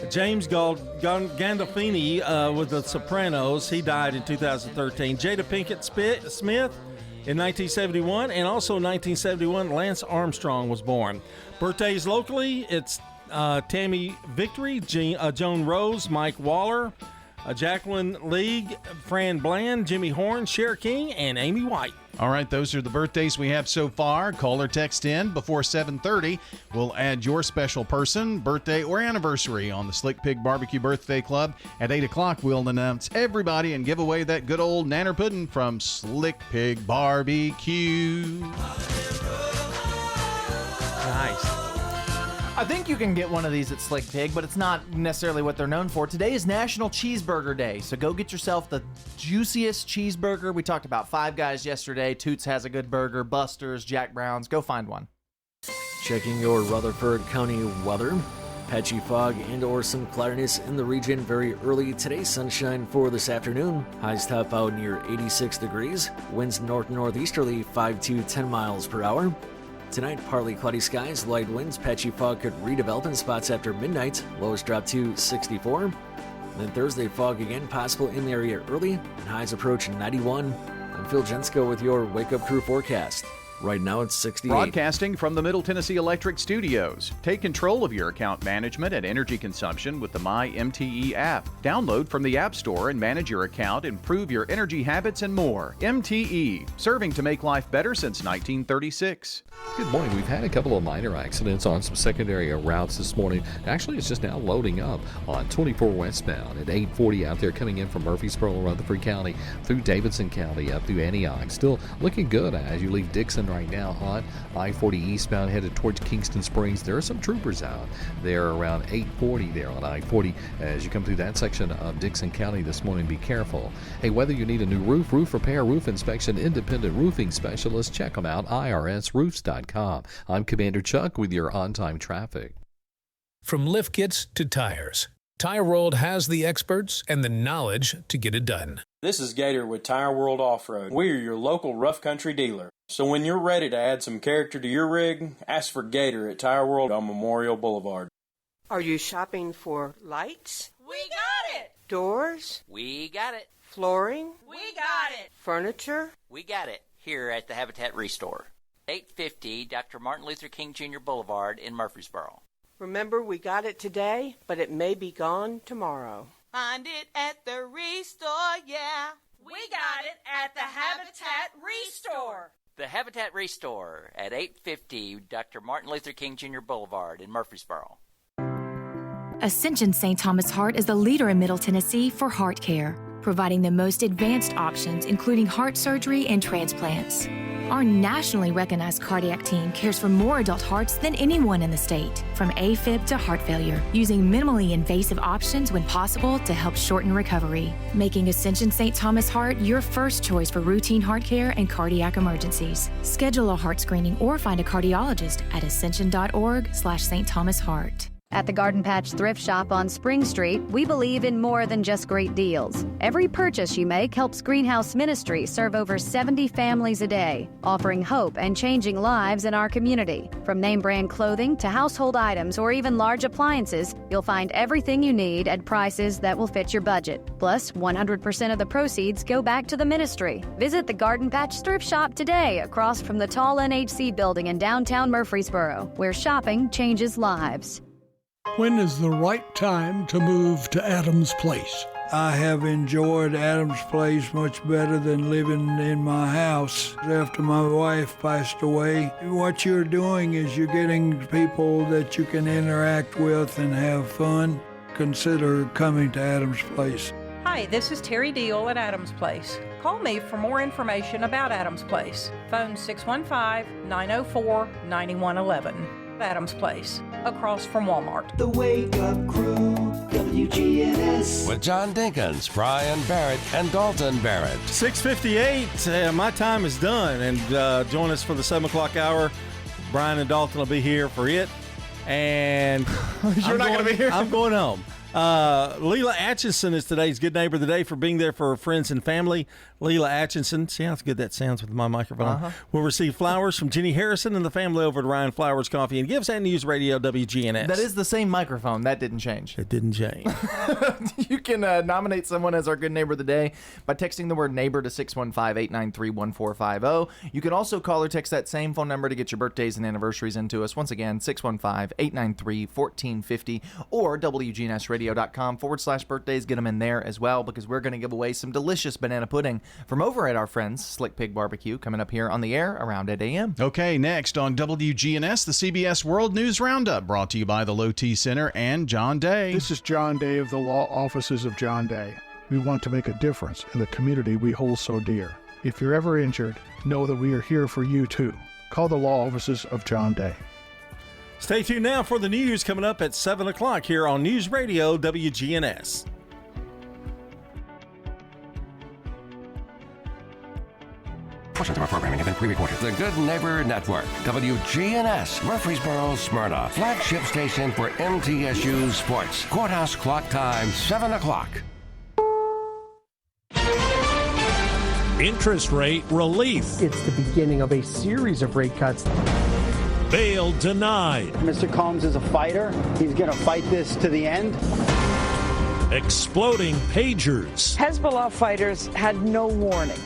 James Gandolfini with the Sopranos. He died in 2013. Jada Pinkett Smith in 1971, and also in 1971, Lance Armstrong was born. Birthdays locally, it's Tammy Victory, Joan Rose, Mike Waller, Jacqueline League, Fran Bland, Jimmy Horn, Cher King, and Amy White. All right, those are the birthdays we have so far. Call or text in before 7:30. We'll add your special person, birthday, or anniversary on the Slick Pig Barbecue Birthday Club. At 8 o'clock, we'll announce everybody and give away that good old nanner pudding from Slick Pig Barbecue. Nice. I think you can get one of these at Slick Pig, but it's not necessarily what they're known for. Today is National Cheeseburger Day, so go get yourself the juiciest cheeseburger. We talked about Five Guys yesterday. Toots has a good burger. Buster's, Jack Brown's. Go find one. Checking your Rutherford County weather. Patchy fog and or some cloudiness in the region very early today. Sunshine for this afternoon. Highs top out near 86 degrees. Winds north-northeasterly 5 to 10 miles per hour. Tonight, partly cloudy skies, light winds, patchy fog could redevelop in spots after midnight. Lows drop to 64. Then Thursday, fog again possible in the area early, and highs approach 91. I'm Phil Jensko with your Wake Up Crew forecast. Right now it's 68. Broadcasting from the Middle Tennessee Electric Studios. Take control of your account management and energy consumption with the MyMTE app. Download from the App Store and manage your account, improve your energy habits, and more. MTE, serving to make life better since 1936. Good morning. We've had a couple of minor accidents on some secondary routes this morning. Actually, it's just now loading up on 24 westbound at 840 out there coming in from Murfreesboro, Rutherford County, through Davidson County, up through Antioch. Still looking good as you leave Dixon right now on I-40 eastbound headed towards Kingston Springs. There are some troopers out there around 840 there on I-40 as you come through that section of Dixon County this morning. Be careful. Hey, whether you need a new roof, roof repair, roof inspection, independent roofing specialist, check them out, irsroofs.com. I'm Commander Chuck with your on-time traffic. From lift kits to tires, Tire World has the experts and the knowledge to get it done. This is Gator with Tire World Off-Road. We are your local rough country dealer. So when you're ready to add some character to your rig, ask for Gator at Tire World on Memorial Boulevard. Are you shopping for lights? We got it! Doors? We got it. Flooring? We got it. Furniture? We got it here at the Habitat Restore. 850 Dr. Martin Luther King Jr. Boulevard in Murfreesboro. Remember, we got it today, but it may be gone tomorrow. Find it at the Restore, yeah. We got it at the Habitat Restore. The Habitat Restore at 850 Dr. Martin Luther King Jr. Boulevard in Murfreesboro. Ascension St. Thomas Heart is the leader in Middle Tennessee for heart care, providing the most advanced options, including heart surgery and transplants. Our nationally recognized cardiac team cares for more adult hearts than anyone in the state, from AFib to heart failure, using minimally invasive options when possible to help shorten recovery, making Ascension St. Thomas Heart your first choice for routine heart care and cardiac emergencies. Schedule a heart screening or find a cardiologist at ascension.org/St. Thomas Heart. At the Garden Patch Thrift Shop on Spring Street, we believe in more than just great deals. Every purchase you make helps Greenhouse Ministry serve over 70 families a day, offering hope and changing lives in our community. From name brand clothing to household items or even large appliances, you'll find everything you need at prices that will fit your budget. Plus, 100% of the proceeds go back to the ministry. Visit the Garden Patch Thrift Shop today across from the tall NHC building in downtown Murfreesboro, where shopping changes lives. When is the right time to move to Adams Place? I have enjoyed Adams Place much better than living in my house after my wife passed away. What you're doing is you're getting people that you can interact with and have fun. Consider coming to Adams Place. Hi, this is Terry Deal at Adams Place. Call me for more information about Adams Place. Phone 615-904-9111. Adams Place, across from Walmart. The Wake Up Crew, WGNS. With John Dinkins, Brian Barrett, and Dalton Barrett. 6:58, my time is done. And join us for the 7 o'clock hour. Brian and Dalton will be here for it. And You're not going to be here? I'm going home. Leela Atchison is today's Good Neighbor of the Day for being there for her friends and family. Leela Atchison, see how good that sounds with my microphone, will receive flowers from Jenny Harrison and the family over at Ryan Flowers Coffee and Gifts and News Radio WGNS. That is the same microphone. That didn't change. It didn't change. You can nominate someone as our Good Neighbor of the Day by texting the word neighbor to 615-893-1450. You can also call or text that same phone number to get your birthdays and anniversaries into us. Once again, 615-893-1450 or WGNSradio.com/birthdays. Get them in there as well, because we're going to give away some delicious banana pudding from over at our friends Slick Pig Barbecue coming up here on the air around 8 a.m. Okay, next on WGNS, the CBS World News Roundup, brought to you by the Low T Center and John Day. This is John Day of the Law Offices of John Day. We want to make a difference in the community we hold so dear. If you're ever injured, know that we are here for you too. Call the Law Offices of John Day. Stay tuned now for the news coming up at 7 o'clock here on News Radio WGNS. Portions of our programming have been pre-recorded. The Good Neighbor Network, WGNS, Murfreesboro, Smyrna, flagship station for MTSU Sports. Courthouse clock time, 7 o'clock. Interest rate relief. It's the beginning of a series of rate cuts. Bail denied. Mr. Combs is a fighter. He's going to fight this to the end. Exploding pagers. Hezbollah fighters had no warning.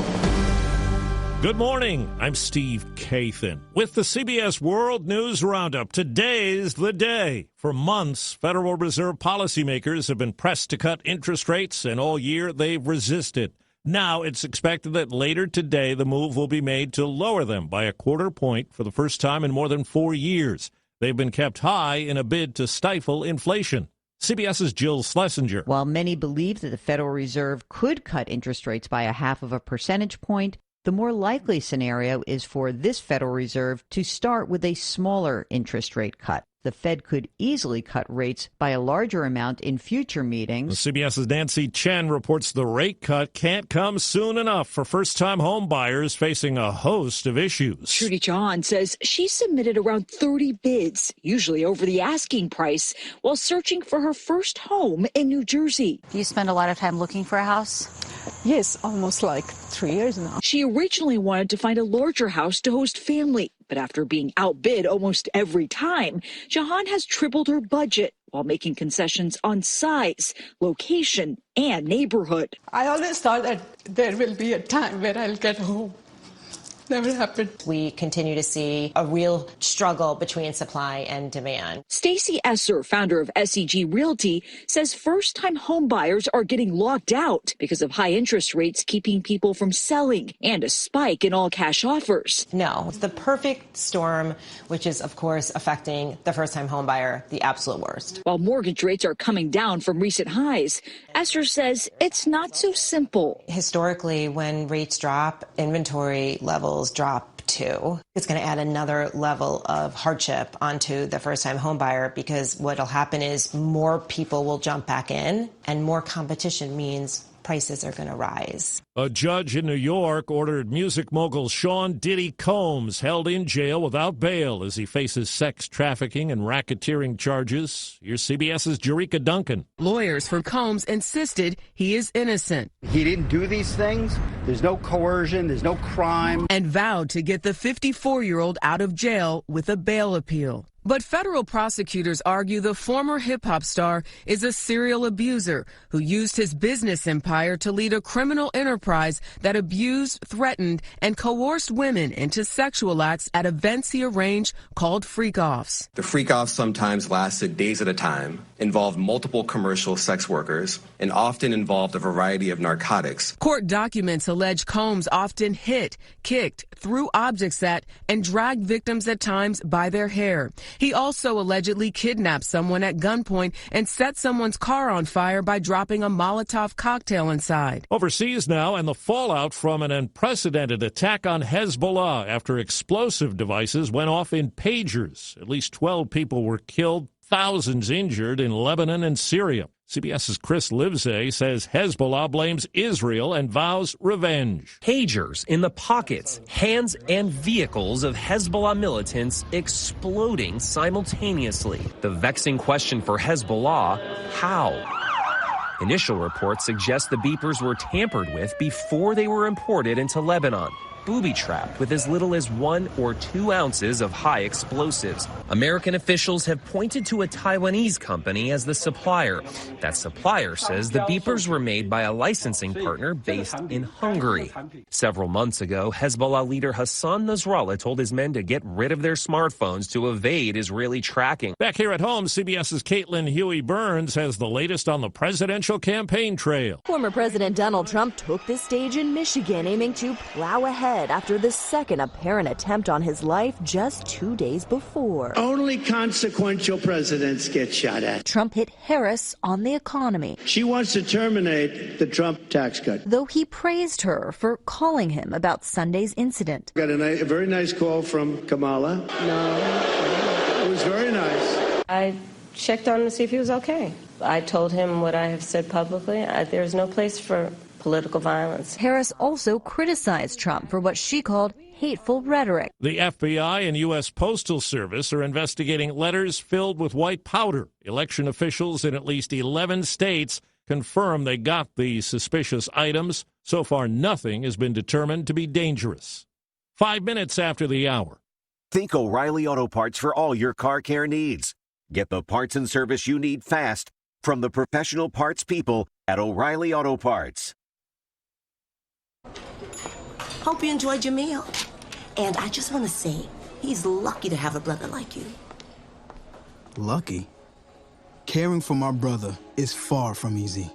Good morning. I'm Steve Kathan with the CBS World News Roundup. Today's the day. For months, Federal Reserve policymakers have been pressed to cut interest rates, and all year they've resisted. Now it's expected that later today the move will be made to lower them by a quarter point for the first time in more than 4 years. They've been kept high in a bid to stifle inflation. CBS's Jill Schlesinger. While many believe that the Federal Reserve could cut interest rates by 0.5 percentage point, The more likely scenario is for this Federal Reserve to start with a smaller interest rate cut. The Fed could easily cut rates by a larger amount in future meetings. CBS's Nancy Chen reports the rate cut can't come soon enough for first-time home buyers facing a host of issues. Trudy John says she submitted around 30 bids, usually over the asking price, while searching for her first home in New Jersey. Do you spend a lot of time looking for a house? Yes, almost like 3 years now. She originally wanted to find a larger house to host family, but after being outbid almost every time, Jahan has tripled her budget while making concessions on size, location, and neighborhood. I always thought that there will be a time where I'll get home. Never happened. We continue to see a real struggle between supply and demand. Stacy Esser, founder of SEG Realty, says first-time home buyers are getting locked out because of high interest rates keeping people from selling and a spike in all cash offers. No, it's the perfect storm, which is, of course, affecting the first-time home buyer the absolute worst. While mortgage rates are coming down from recent highs, Esser says it's not so simple. Historically, when rates drop, inventory levels drop too. It's going to add another level of hardship onto the first-time home buyer because what'll happen is more people will jump back in and more competition means prices are going to rise. A judge in New York ordered music mogul Sean Diddy Combs held in jail without bail as he faces sex trafficking and racketeering charges. Here's CBS's Jerika Duncan. Lawyers for Combs insisted he is innocent. He didn't do these things. There's no coercion. There's no crime. And vowed to get the 54-year-old out of jail with a bail appeal. But federal prosecutors argue the former hip-hop star is a serial abuser who used his business empire to lead a criminal enterprise that abused, threatened, and coerced women into sexual acts at events he arranged called freak-offs. The freak-offs sometimes lasted days at a time, involved multiple commercial sex workers, and often involved a variety of narcotics. Court documents allege Combs often hit, kicked, threw objects at, and dragged victims at times by their hair. He also allegedly kidnapped someone at gunpoint and set someone's car on fire by dropping a Molotov cocktail inside. Overseas now, and the fallout from an unprecedented attack on Hezbollah after explosive devices went off in pagers. At least 12 people were killed, thousands injured in Lebanon and Syria. CBS's Chris Livesay says Hezbollah blames Israel and vows revenge. Pagers in the pockets, hands, and vehicles of Hezbollah militants exploding simultaneously. The vexing question for Hezbollah, how? Initial reports suggest the beepers were tampered with before they were imported into Lebanon. Booby-trapped with as little as 1 or 2 ounces of high explosives. American officials have pointed to a Taiwanese company as the supplier. That supplier says the beepers were made by a licensing partner based in Hungary. Several months ago, Hezbollah leader Hassan Nasrallah told his men to get rid of their smartphones to evade Israeli tracking. Back here at home, CBS's Caitlin Huey Burns has the latest on the presidential campaign trail. Former President Donald Trump took the stage in Michigan, aiming to plow ahead after the second apparent attempt on his life just 2 days before. Only consequential presidents get shot at. Trump hit Harris on the economy. She wants to terminate the Trump tax cut. Though he praised her for calling him about Sunday's incident. Got a very nice call from Kamala. No, it was very nice. I checked on him to see if he was okay. I told him what I have said publicly. There's no place for political violence. Harris also criticized Trump for what she called hateful rhetoric. The FBI and U.S. Postal Service are investigating letters filled with white powder. Election officials in at least 11 states confirm they got the suspicious items. So far, nothing has been determined to be dangerous. 5 minutes after the hour. Think O'Reilly Auto Parts for all your car care needs. Get the parts and service you need fast from the professional parts people at O'Reilly Auto Parts. Hope you enjoyed your meal. And I just want to say, he's lucky to have a brother like you. Lucky? Caring for my brother is far from easy.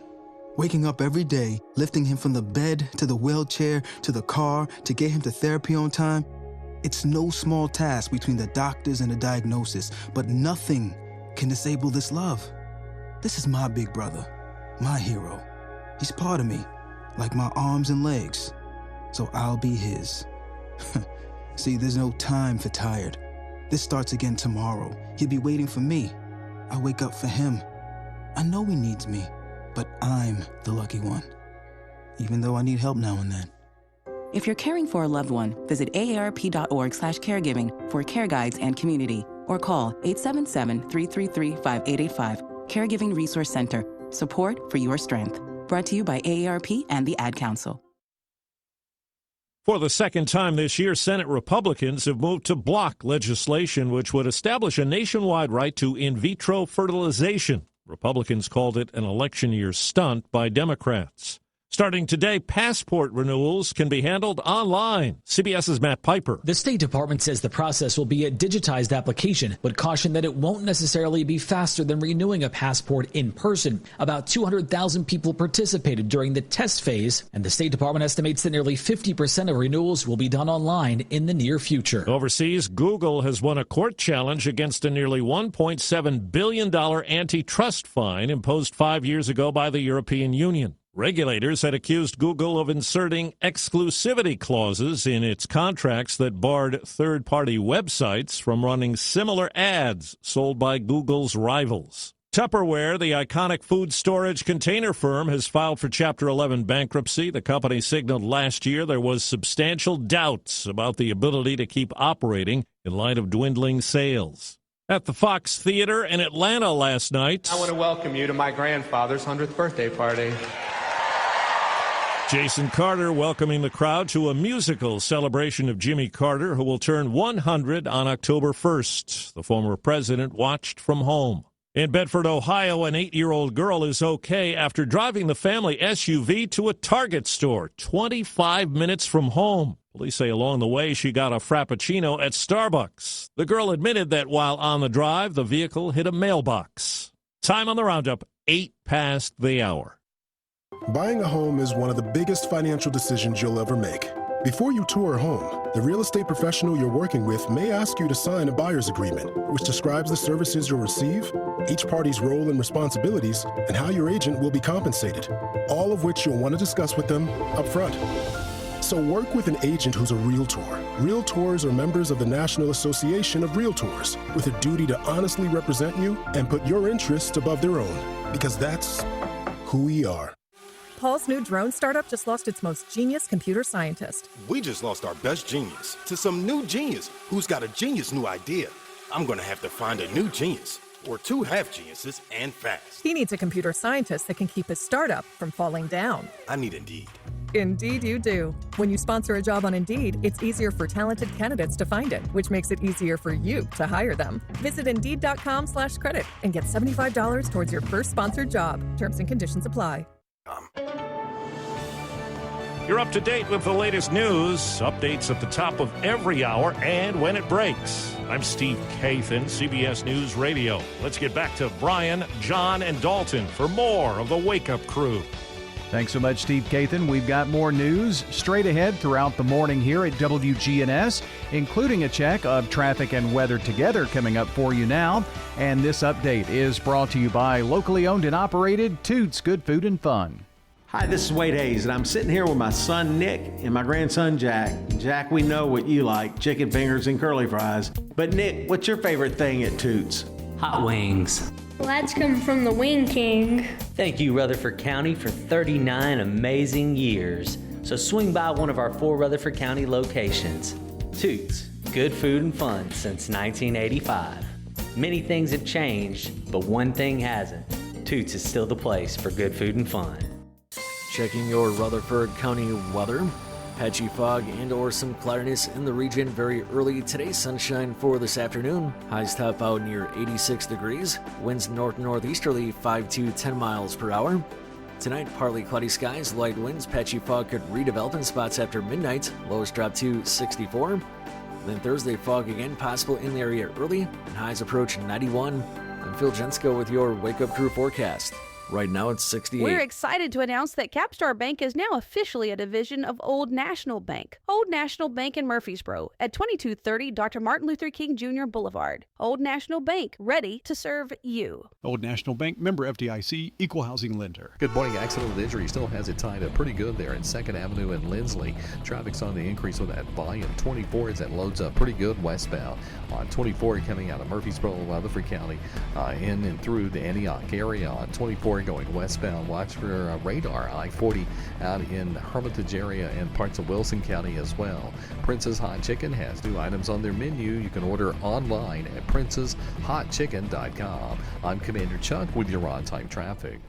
Waking up every day, lifting him from the bed to the wheelchair to the car to get him to therapy on time, it's no small task between the doctors and the diagnosis, but nothing can disable this love. This is my big brother, my hero. He's part of me, like my arms and legs. so I'll be his. See, there's no time for tired. This starts again tomorrow. He'll be waiting for me. I wake up for him. I know he needs me, but I'm the lucky one. Even though I need help now and then. If you're caring for a loved one, visit aarp.org/caregiving for care guides and community, or call 877-333-5885. Caregiving Resource Center. Support for your strength. Brought to you by AARP and the Ad Council. For the second time this year, Senate Republicans have moved to block legislation which would establish a nationwide right to in vitro fertilization. Republicans called it an election year stunt by Democrats. Starting today, passport renewals can be handled online. CBS's Matt Piper. The State Department says the process will be a digitized application, but cautioned that it won't necessarily be faster than renewing a passport in person. About 200,000 people participated during the test phase, and the State Department estimates that nearly 50% of renewals will be done online in the near future. Overseas, Google has won a court challenge against a nearly $1.7 billion antitrust fine imposed 5 years ago by the European Union. Regulators had accused Google of inserting exclusivity clauses in its contracts that barred third-party websites from running similar ads sold by Google's rivals. Tupperware, the iconic food storage container firm, has filed for Chapter 11 bankruptcy. The company signaled last year there was substantial doubts about the ability to keep operating in light of dwindling sales. At the Fox Theater in Atlanta last night, I want to welcome you to my grandfather's 100th birthday party. Jason Carter welcoming the crowd to a musical celebration of Jimmy Carter, who will turn 100 on October 1st. The former president watched from home. In Bedford, Ohio, an 8-year-old girl is okay after driving the family SUV to a Target store 25 minutes from home. Police say along the way she got a Frappuccino at Starbucks. The girl admitted that while on the drive, the vehicle hit a mailbox. Time on the roundup, 8 past the hour. Buying a home is one of the biggest financial decisions you'll ever make. Before you tour a home, the real estate professional you're working with may ask you to sign a buyer's agreement, which describes the services you'll receive, each party's role and responsibilities, and how your agent will be compensated, all of which you'll want to discuss with them up front. So work with an agent who's a Realtor. Realtors are members of the National Association of Realtors with a duty to honestly represent you and put your interests above their own, because that's who we are. Paul's new drone startup just lost its most genius computer scientist. We just lost our best genius to some new genius who's got a genius new idea. I'm going to have to find a new genius, or two half geniuses, and fast. He needs a computer scientist that can keep his startup from falling down. I need Indeed. Indeed you do. When you sponsor a job on Indeed, it's easier for talented candidates to find it, which makes it easier for you to hire them. Visit Indeed.com/credit and get $75 towards your first sponsored job. Terms and conditions apply. You're up to date with the latest news, updates at the top of every hour and when it breaks. I'm Steve Kathan, CBS News Radio. Let's get back to Brian, John, and Dalton for more of the Wake Up Crew. Thanks so much, Steve Kathan. We've got more news straight ahead throughout the morning here at WGNS, including a check of traffic and weather together coming up for you now. And this update is brought to you by locally owned and operated Toots Good Food and Fun. Hi, this is Wade Hayes, and I'm sitting here with my son Nick and my grandson Jack. Jack, we know what you like, chicken fingers and curly fries. But Nick, what's your favorite thing at Toots? Hot wings. Well, that's coming from the Wing King. Thank you, Rutherford County, for 39 amazing years. So swing by one of our 4 Rutherford County locations. Toots, good food and fun since 1985. Many things have changed, but one thing hasn't. Toots is still the place for good food and fun. Checking your Rutherford County weather. Patchy fog and or some cloudiness in the region very early today. Sunshine for this afternoon. Highs top out near 86 degrees. Winds north-northeasterly 5 to 10 miles per hour. Tonight, partly cloudy skies, light winds. Patchy fog could redevelop in spots after midnight. Lows drop to 64. Then Thursday, fog again possible in the area early. And highs approach 91. I'm Phil Jensko with your Wake Up Crew forecast. Right now it's 68. We're excited to announce that Capstar Bank is now officially a division of Old National Bank. Old National Bank in Murfreesboro at 2230 Dr. Martin Luther King Jr. Boulevard. Old National Bank, ready to serve you. Old National Bank, member FDIC, equal housing lender. Good morning. Accidental injury still has it tied up pretty good there in 2nd Avenue and Lindsley. Traffic's on the increase with that volume. 24 as that loads up pretty good westbound. On 24 coming out of Murfreesboro, Rutherford County, in and through the Antioch area. On 24 going westbound, watch for radar. I-40 out in Hermitage area and parts of Wilson County as well. Prince's Hot Chicken has new items on their menu. You can order online at princeshotchicken.com. I'm Commander Chuck with your on-time traffic.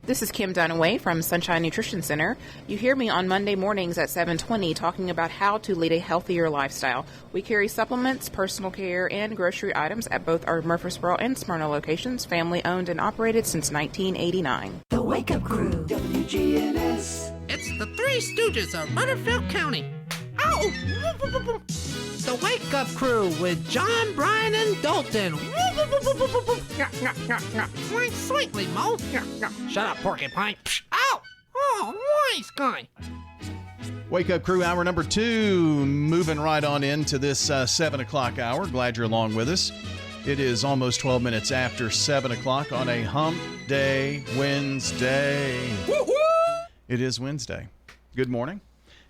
This is Kim Dunaway from Sunshine Nutrition Center. You hear me on Monday mornings at 7:20 talking about how to lead a healthier lifestyle. We carry supplements, personal care, and grocery items at both our Murfreesboro and Smyrna locations, family owned and operated since 1989. The Wake Up Crew, WGNS. It's the Three Stooges of Rutherford County. Oh! The Wake Up Crew with John, Brian, and Dalton. Why slightly, Mo? Shut up, porcupine. Ow! Oh, nice guy. Wake Up Crew, hour number 2, moving right on into this 7 o'clock hour. Glad you're along with us. It is almost 12 minutes after 7 o'clock on a hump day Wednesday. Woo-hoo! It is Wednesday. Good morning.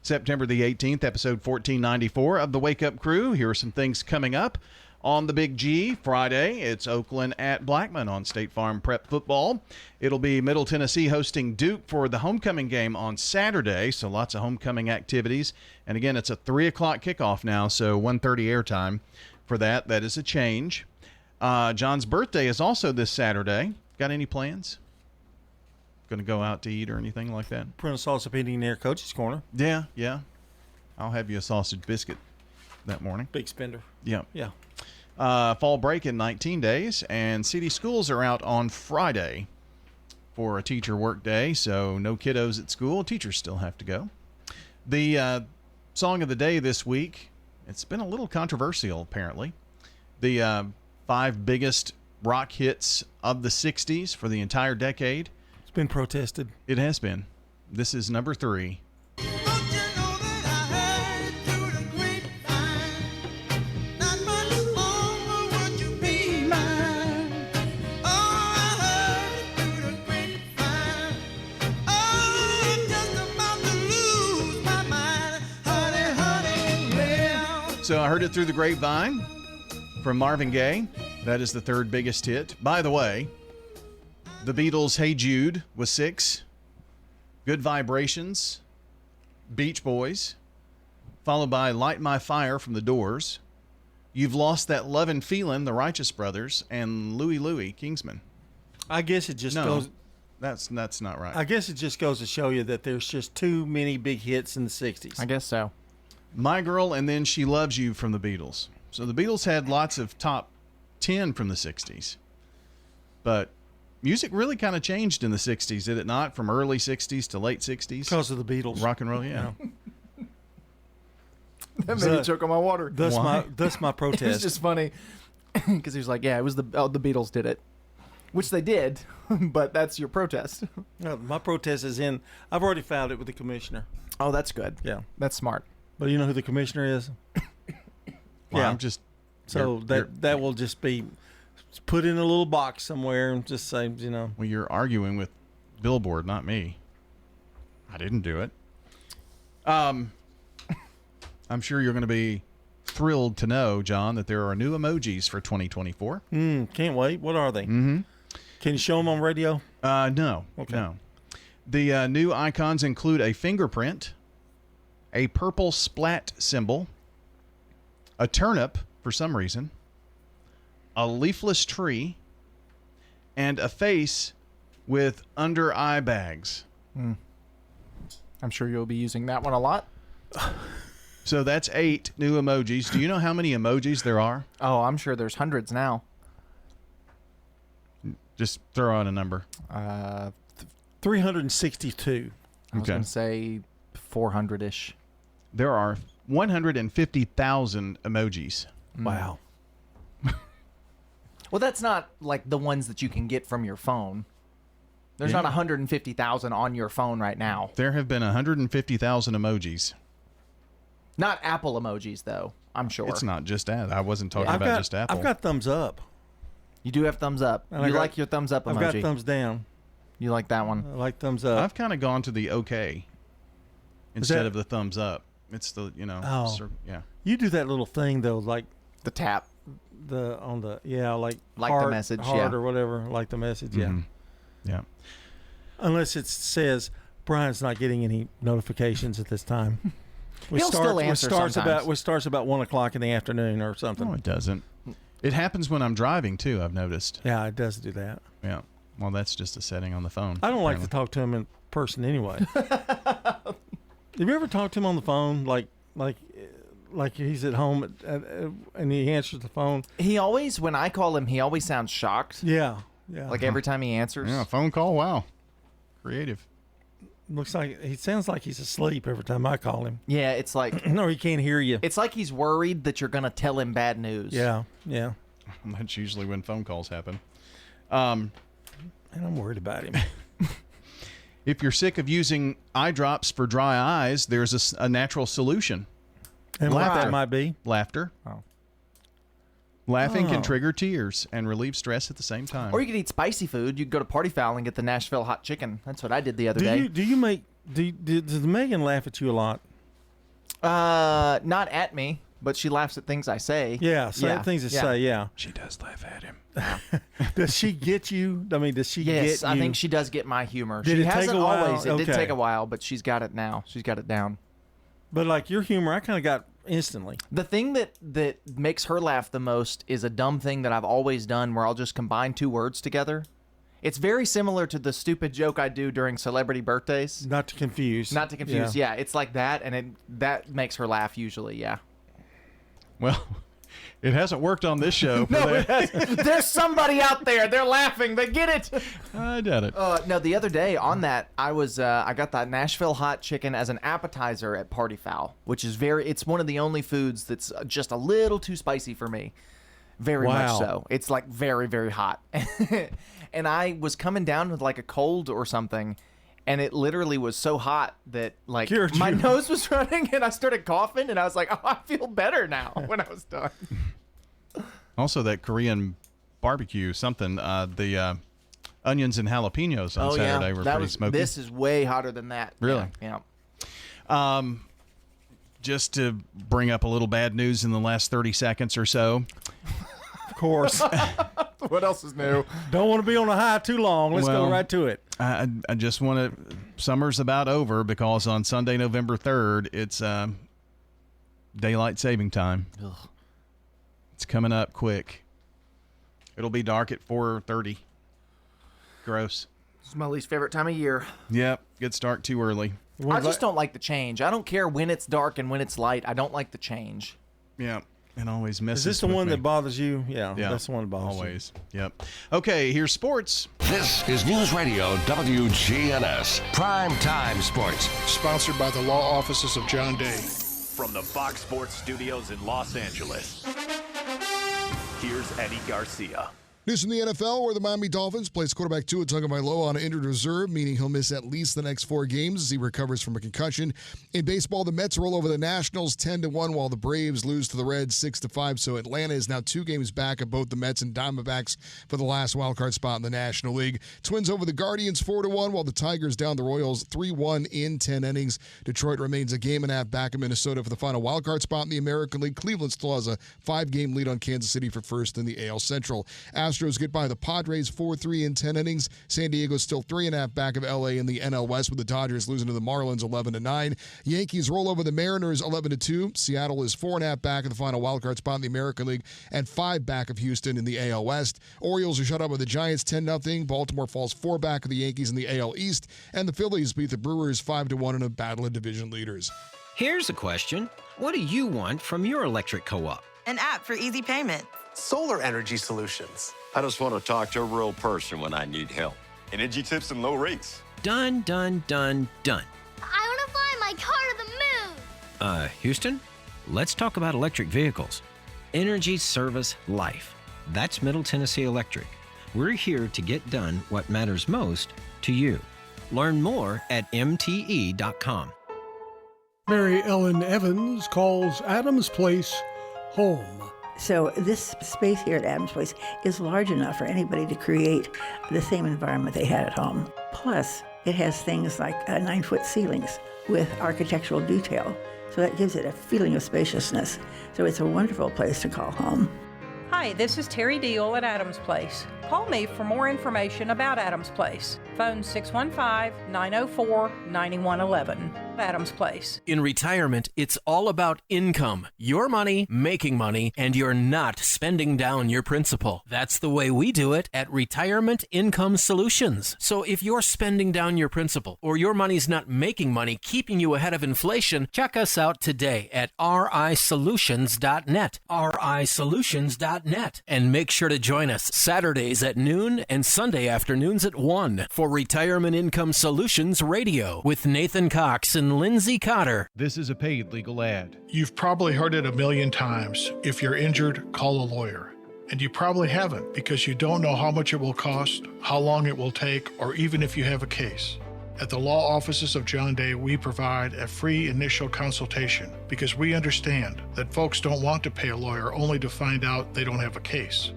September the 18th, episode 1494 of the Wake Up Crew. Here are some things coming up. On the Big G, Friday, it's Oakland at Blackman on State Farm Prep Football. It'll be Middle Tennessee hosting Duke for the homecoming game on Saturday, so lots of homecoming activities. And again, it's a 3 o'clock kickoff now, so 1:30 airtime for that. That is a change. John's birthday is also this Saturday. Got any plans? Going to go out to eat or anything like that? Put a sausage eating near Coach's Corner. Yeah. I'll have you a sausage biscuit that morning. Big spender. Yeah. Yeah. Fall break in 19 days, and city schools are out on Friday for a teacher work day, so no kiddos at school. Teachers still have to go. The song of the day this week, it's been a little controversial, apparently. The 5 biggest rock hits of the 60s for the entire decade. It's been protested. It has been. This is number 3. So I heard it through the grapevine from Marvin Gaye. That is the 3rd biggest hit. By the way, the Beatles' Hey Jude was 6. Good Vibrations, Beach Boys, followed by Light My Fire from The Doors. You've Lost That Lovin' Feelin', The Righteous Brothers, and Louie Louie, Kingsman. I guess it just goes... That's not right. I guess it just goes to show you that there's just too many big hits in the 60s. I guess so. My Girl and then She Loves You from the Beatles. So the Beatles had lots of top 10 from the 60s. But music really kind of changed in the 60s, did it not? From early 60s to late 60s? Because of the Beatles. Rock and roll, yeah. That made me choke on my water. That's my protest. It's just funny because he was like, yeah, it was the Beatles did it. Which they did, but that's your protest. No, my protest is in. I've already filed it with the commissioner. Oh, that's good. Yeah. That's smart. But you know who the commissioner is? Well, yeah. I'm just... So that will just be put in a little box somewhere and just say, you know. Well, you're arguing with Billboard, not me. I didn't do it. I'm sure you're going to be thrilled to know, John, that there are new emojis for 2024. Can't wait. What are they? Mm-hmm. Can you show them on radio? No. Okay. No. The new icons include a fingerprint, a purple splat symbol, a turnip for some reason, a leafless tree, and a face with under eye bags. I'm sure you'll be using that one a lot. So that's 8 new emojis. Do you know how many emojis there are? Oh, I'm sure there's hundreds now. Just throw out a number. 362. I was going to say 400-ish. There are 150,000 emojis. Wow. Well, that's not like the ones that you can get from your phone. There's not 150,000 on your phone right now. There have been 150,000 emojis. Not Apple emojis, though, I'm sure. It's not just that. I wasn't talking about just Apple. I've got thumbs up. You do have thumbs up. And you like your thumbs up emoji. I've got thumbs down. You like that one? I like thumbs up. I've kind of gone to the okay instead of the thumbs up. It's the, yeah. You do that little thing, though, like the tap. Like heart, the message, heart or whatever, like the message, yeah. Unless it says Brian's not getting any notifications at this time. He'll still answer sometimes. Which starts about 1 o'clock in the afternoon or something. No, it doesn't. It happens when I'm driving too. I've noticed. Yeah, it does do that. Yeah. Well, that's just a setting on the phone. I don't like to talk to him in person anyway. Have you ever talked to him on the phone, like he's at home and he answers the phone? He always, when I call him, he always sounds shocked. Yeah. Like every time he answers. Yeah, phone call. Wow, creative. Looks like he sounds like he's asleep every time I call him. Yeah, it's like no, he can't hear you. It's like he's worried that you're gonna tell him bad news. Yeah. That's usually when phone calls happen. And I'm worried about him. If you're sick of using eye drops for dry eyes, there's a natural solution. And what that might be? Laughter. Oh. Laughing can trigger tears and relieve stress at the same time. Or you could eat spicy food. You could go to Party Fowl and get the Nashville hot chicken. That's what I did the other day. Does Megan laugh at you a lot? Not at me, but she laughs at things I say. Yeah, things I say, yeah. She does laugh at him. Does she get you? I mean, does she get you? Yes, I think she does get my humor. Did she it take hasn't a while? always. It did Okay. take a while, but she's got it now. She's got it down. But like your humor, I kind of got instantly. The thing that makes her laugh the most is a dumb thing that I've always done where I'll just combine two words together. It's very similar to the stupid joke I do during celebrity birthdays. Not to confuse. Yeah, it's like that, and that makes her laugh usually, yeah. Well, it hasn't worked on this show. No, it hasn't. There's somebody out there. They're laughing. They get it. I doubt it. No, the other day on that, I got that Nashville hot chicken as an appetizer at Party Fowl, which is it's one of the only foods that's just a little too spicy for me. Very much so. It's like very, very hot. And I was coming down with like a cold or something, and it literally was so hot that like my nose was running and I started coughing, and I was like, oh, I feel better now when I was done. Also, that Korean barbecue, the onions and jalapenos on Saturday were pretty smoky. This is way hotter than that. Really? Yeah. Just to bring up a little bad news in the last 30 seconds or so. Of course. What else is new? Don't want to be on a high too long. Let's go right to it. I just want to. Summer's about over because on Sunday, November 3rd, it's daylight saving time. Ugh. It's coming up quick. It'll be dark at 4:30. Gross. This is my least favorite time of year. Yep, gets dark too early. I just don't like the change. I don't care when it's dark and when it's light. I don't like the change. Yeah. It always messes. Is this the with one me. that bothers you? Yeah, that's the one that bothers always. Yep. Okay, here's sports. This is News Radio WGNS Prime Time Sports, sponsored by the law offices of John Day. From the Fox Sports Studios in Los Angeles, here's Eddie Garcia. News from the NFL, where the Miami Dolphins plays quarterback Tua Tagovailoa on injured reserve, meaning he'll miss at least the next 4 games as he recovers from a concussion. In baseball, the Mets roll over the Nationals 10-1, while the Braves lose to the Reds 6-5. So Atlanta is now 2 games back of both the Mets and Diamondbacks for the last wildcard spot in the National League. Twins over the Guardians 4-1, while the Tigers down the Royals 3-1 in 10 innings. Detroit remains a game and a half back of Minnesota for the final wildcard spot in the American League. Cleveland still has a 5-game lead on Kansas City for first in the AL Central. Astros get by the Padres 4-3 in 10 innings. San Diego's still 3.5 back of LA in the NL West, with the Dodgers losing to the Marlins 11-9. Yankees roll over the Mariners 11-2. Seattle is 4.5 back of the final wildcard spot in the American League and 5 back of Houston in the AL West. Orioles are shut out by the Giants 10-0. Baltimore falls 4 back of the Yankees in the AL East, and the Phillies beat the Brewers 5-1 in a battle of division leaders. Here's a question. What do you want from your electric co-op? An app for easy payment. Solar energy solutions. I just want to talk to a real person when I need help. Energy tips and low rates. Done, done, done, done. I want to fly my car to the moon. Houston, let's talk about electric vehicles. Energy Service Life. That's Middle Tennessee Electric. We're here to get done what matters most to you. Learn more at mte.com. Mary Ellen Evans calls Adams Place home. So this space here at Adams Place is large enough for anybody to create the same environment they had at home. Plus, it has things like 9-foot ceilings with architectural detail. So that gives it a feeling of spaciousness. So it's a wonderful place to call home. Hi, this is Terry Deal at Adams Place. Call me for more information about Adams Place. Phone 615-904-9111. Adams Place. In retirement, it's all about income. Your money, making money, and you're not spending down your principal. That's the way we do it at Retirement Income Solutions. So if you're spending down your principal or your money's not making money, keeping you ahead of inflation, check us out today at risolutions.net. risolutions.net. And make sure to join us Saturdays at noon and Sunday afternoons at 1 for Retirement Income Solutions Radio with Nathan Cox and Lindsay Cotter. This is a paid legal ad. You've probably heard it a million times. If you're injured, call a lawyer. And you probably haven't because you don't know how much it will cost, how long it will take, or even if you have a case. At the law offices of John Day, we provide a free initial consultation because we understand that folks don't want to pay a lawyer only to find out they don't have a case.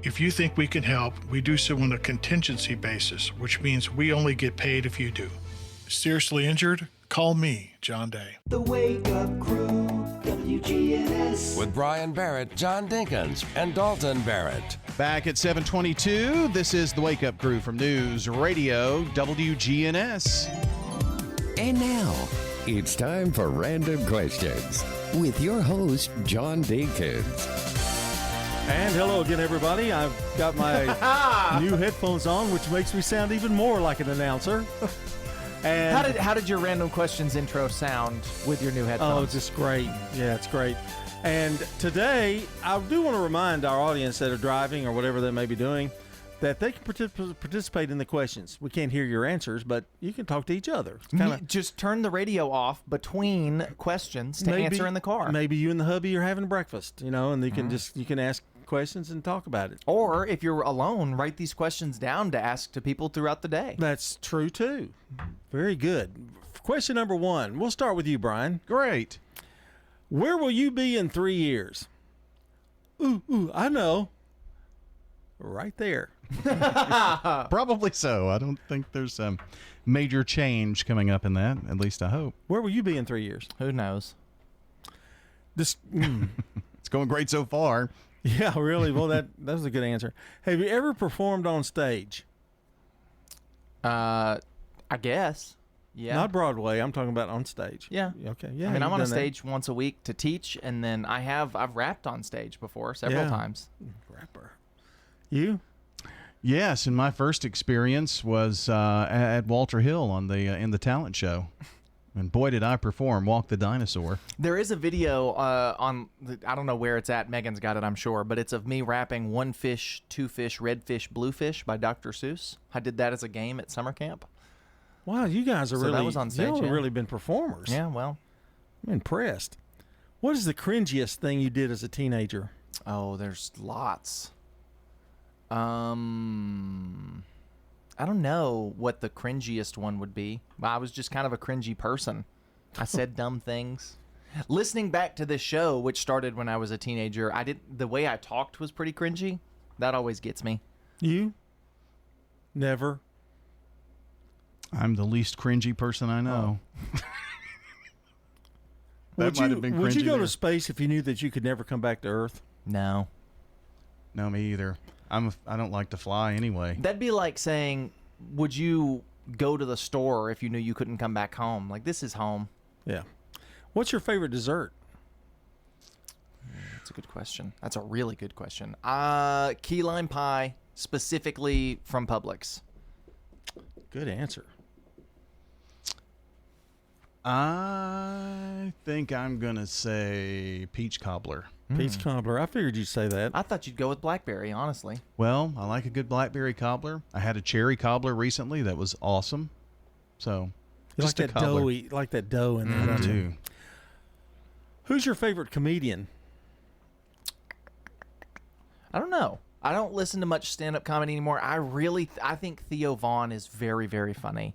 If you think we can help, we do so on a contingency basis, which means we only get paid if you do. Seriously injured? Call me, John Day. The Wake Up Crew, WGNS. With Brian Barrett, John Dinkins, and Dalton Barrett. Back at 7:22, this is the Wake Up Crew from News Radio WGNS. And now, it's time for Random Questions with your host, John Dinkins. And hello again, everybody. I've got my new headphones on, which makes me sound even more like an announcer. And how did your Random Questions intro sound with your new headphones? Oh, it's just great. Yeah, it's great. And today, I do want to remind our audience that are driving or whatever they may be doing that they can participate in the questions. We can't hear your answers, but you can talk to each other. Just turn the radio off between questions to answer in the car. Maybe you and the hubby are having breakfast, and you can you can ask questions and talk about it. Or if you're alone, write these questions down to ask to people throughout the day. That's true too. Very good. Question number 1. We'll start with you, Brian. Great. Where will you be in 3 years? Ooh, I know. Right there. Probably so. I don't think there's a major change coming up in that. At least I hope. Where will you be in 3 years? Who knows? It's going great so far. Yeah, really. Well, that was a good answer. Have you ever performed on stage? I guess. Yeah. Not Broadway. I'm talking about on stage. Yeah. Okay. Yeah. I mean, I'm on a stage once a week to teach, and then I've rapped on stage before several times. Rapper. You? Yes, and my first experience was at Walter Hill in the talent show. And boy, did I perform Walk the Dinosaur. There is a video I don't know where it's at. Megan's got it, I'm sure. But it's of me rapping One Fish, Two Fish, Red Fish, Blue Fish by Dr. Seuss. I did that as a game at summer camp. Wow, you guys are that was on stage, y'all have really been performers. Yeah, well. I'm impressed. What is the cringiest thing you did as a teenager? Oh, there's lots. I don't know what the cringiest one would be. I was just kind of a cringy person. I said dumb things. Listening back to this show, which started when I was a teenager, the way I talked was pretty cringy. That always gets me. You? Never. I'm the least cringy person I know. That might have been cringy. Would you go to space if you knew that you could never come back to Earth? No. No, me either. I don't like to fly anyway. That'd be like saying, would you go to the store if you knew you couldn't come back home? Like, this is home. Yeah. What's your favorite dessert? That's a good question. That's a really good question. Key lime pie, specifically from Publix. Good answer. I think I'm going to say peach cobbler. Peach cobbler. I figured you'd say that. I thought you'd go with blackberry, honestly. Well, I like a good blackberry cobbler. I had a cherry cobbler recently that was awesome. So, you just like that doughy, like that dough in there. I do. Who's your favorite comedian? I don't know. I don't listen to much stand-up comedy anymore. I think Theo Vaughn is very, very funny.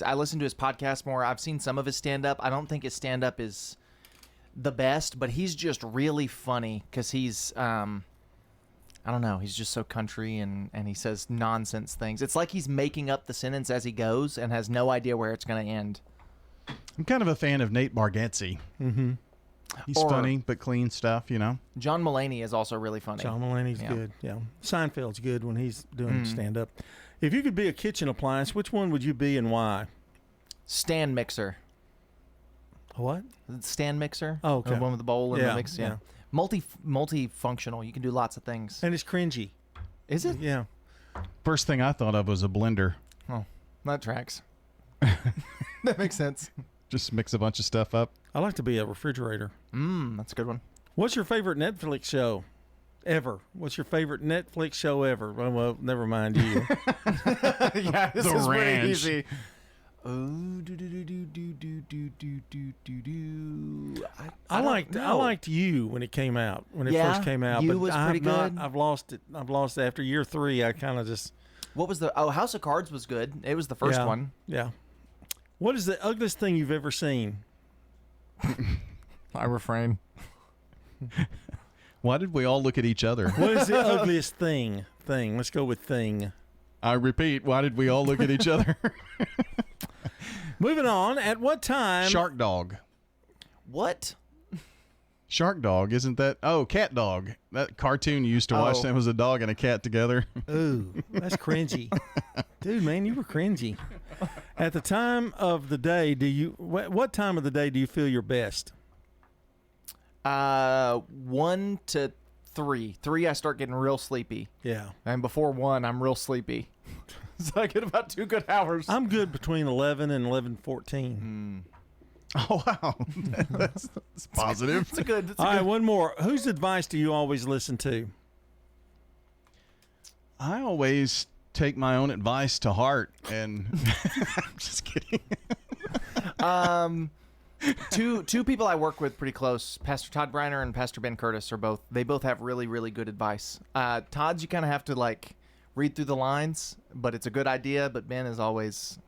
I listen to his podcast more. I've seen some of his stand-up. I don't think his stand-up is the best, but he's just really funny because he's, I don't know, he's just so country and he says nonsense things. It's like he's making up the sentence as he goes and has no idea where it's going to end. I'm kind of a fan of Nate Bargatze. Mm-hmm. He's funny, but clean stuff, you know. John Mulaney is also really funny. John Mulaney's good, yeah. Seinfeld's good when he's doing stand-up. If you could be a kitchen appliance, which one would you be and why? Stand mixer. What? Stand mixer. Oh, okay. The one with the bowl and the mix. Yeah. Multifunctional. You can do lots of things. And it's cringy. Is it? Yeah. First thing I thought of was a blender. Oh, that tracks. That makes sense. Just mix a bunch of stuff up. I like to be a refrigerator. That's a good one. What's your favorite Netflix show ever? What's your favorite Netflix show ever? Well, never mind you. Yeah, this The is pretty Ranch. easy. I liked You when it came out. When it first came out, You but was I pretty have not. good. I've lost it. I've lost it after year 3. I kind of just. What was the? Oh, House of Cards was good. It was the first Yeah. one. Yeah. What is the ugliest thing you've ever seen? I refrain. Why did we all look at each other? What is the ugliest thing? Let's go with thing. I repeat, why did we all look at each other? Moving on. At what time? Shark Dog. What? Shark Dog, isn't that? Oh, Cat Dog. That cartoon you used to watch. Oh. That was a dog and a cat together. Ooh, that's cringy. Dude, man, you were cringy. At the time of the day, what time of the day do you feel your best? 1 to 3. 3, I start getting real sleepy. Yeah. And before 1, I'm real sleepy. So I get about 2 good hours. I'm good between 11 and 11:14. Oh, wow. That's positive. It's a good. All right, one more. Whose advice do you always listen to? I always take my own advice to heart, and I'm just kidding. Two people I work with pretty close, Pastor Todd Briner and Pastor Ben Curtis, they both have really, really good advice. Todd's, you kind of have to read through the lines, but it's a good idea. But Ben is always,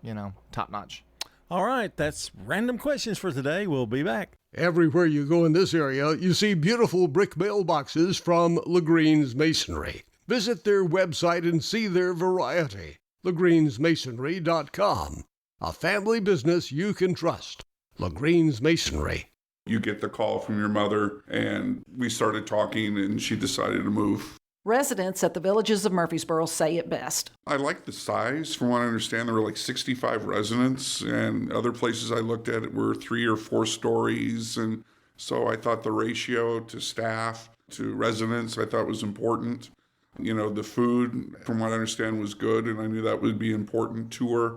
top notch. All right, that's random questions for today. We'll be back. Everywhere you go in this area, you see beautiful brick mailboxes from LaGreen's Masonry. Visit their website and see their variety. LaGreensMasonry.com. A family business you can trust. LaGreen's Masonry. You get the call from your mother, and we started talking, and she decided to move. Residents at the Villages of Murfreesboro say it best. I like the size. From what I understand, there were 65 residents, and other places I looked at were 3 or 4 stories. And so I thought the ratio to staff to residents, I thought was important. The food, from what I understand, was good, and I knew that would be important to her.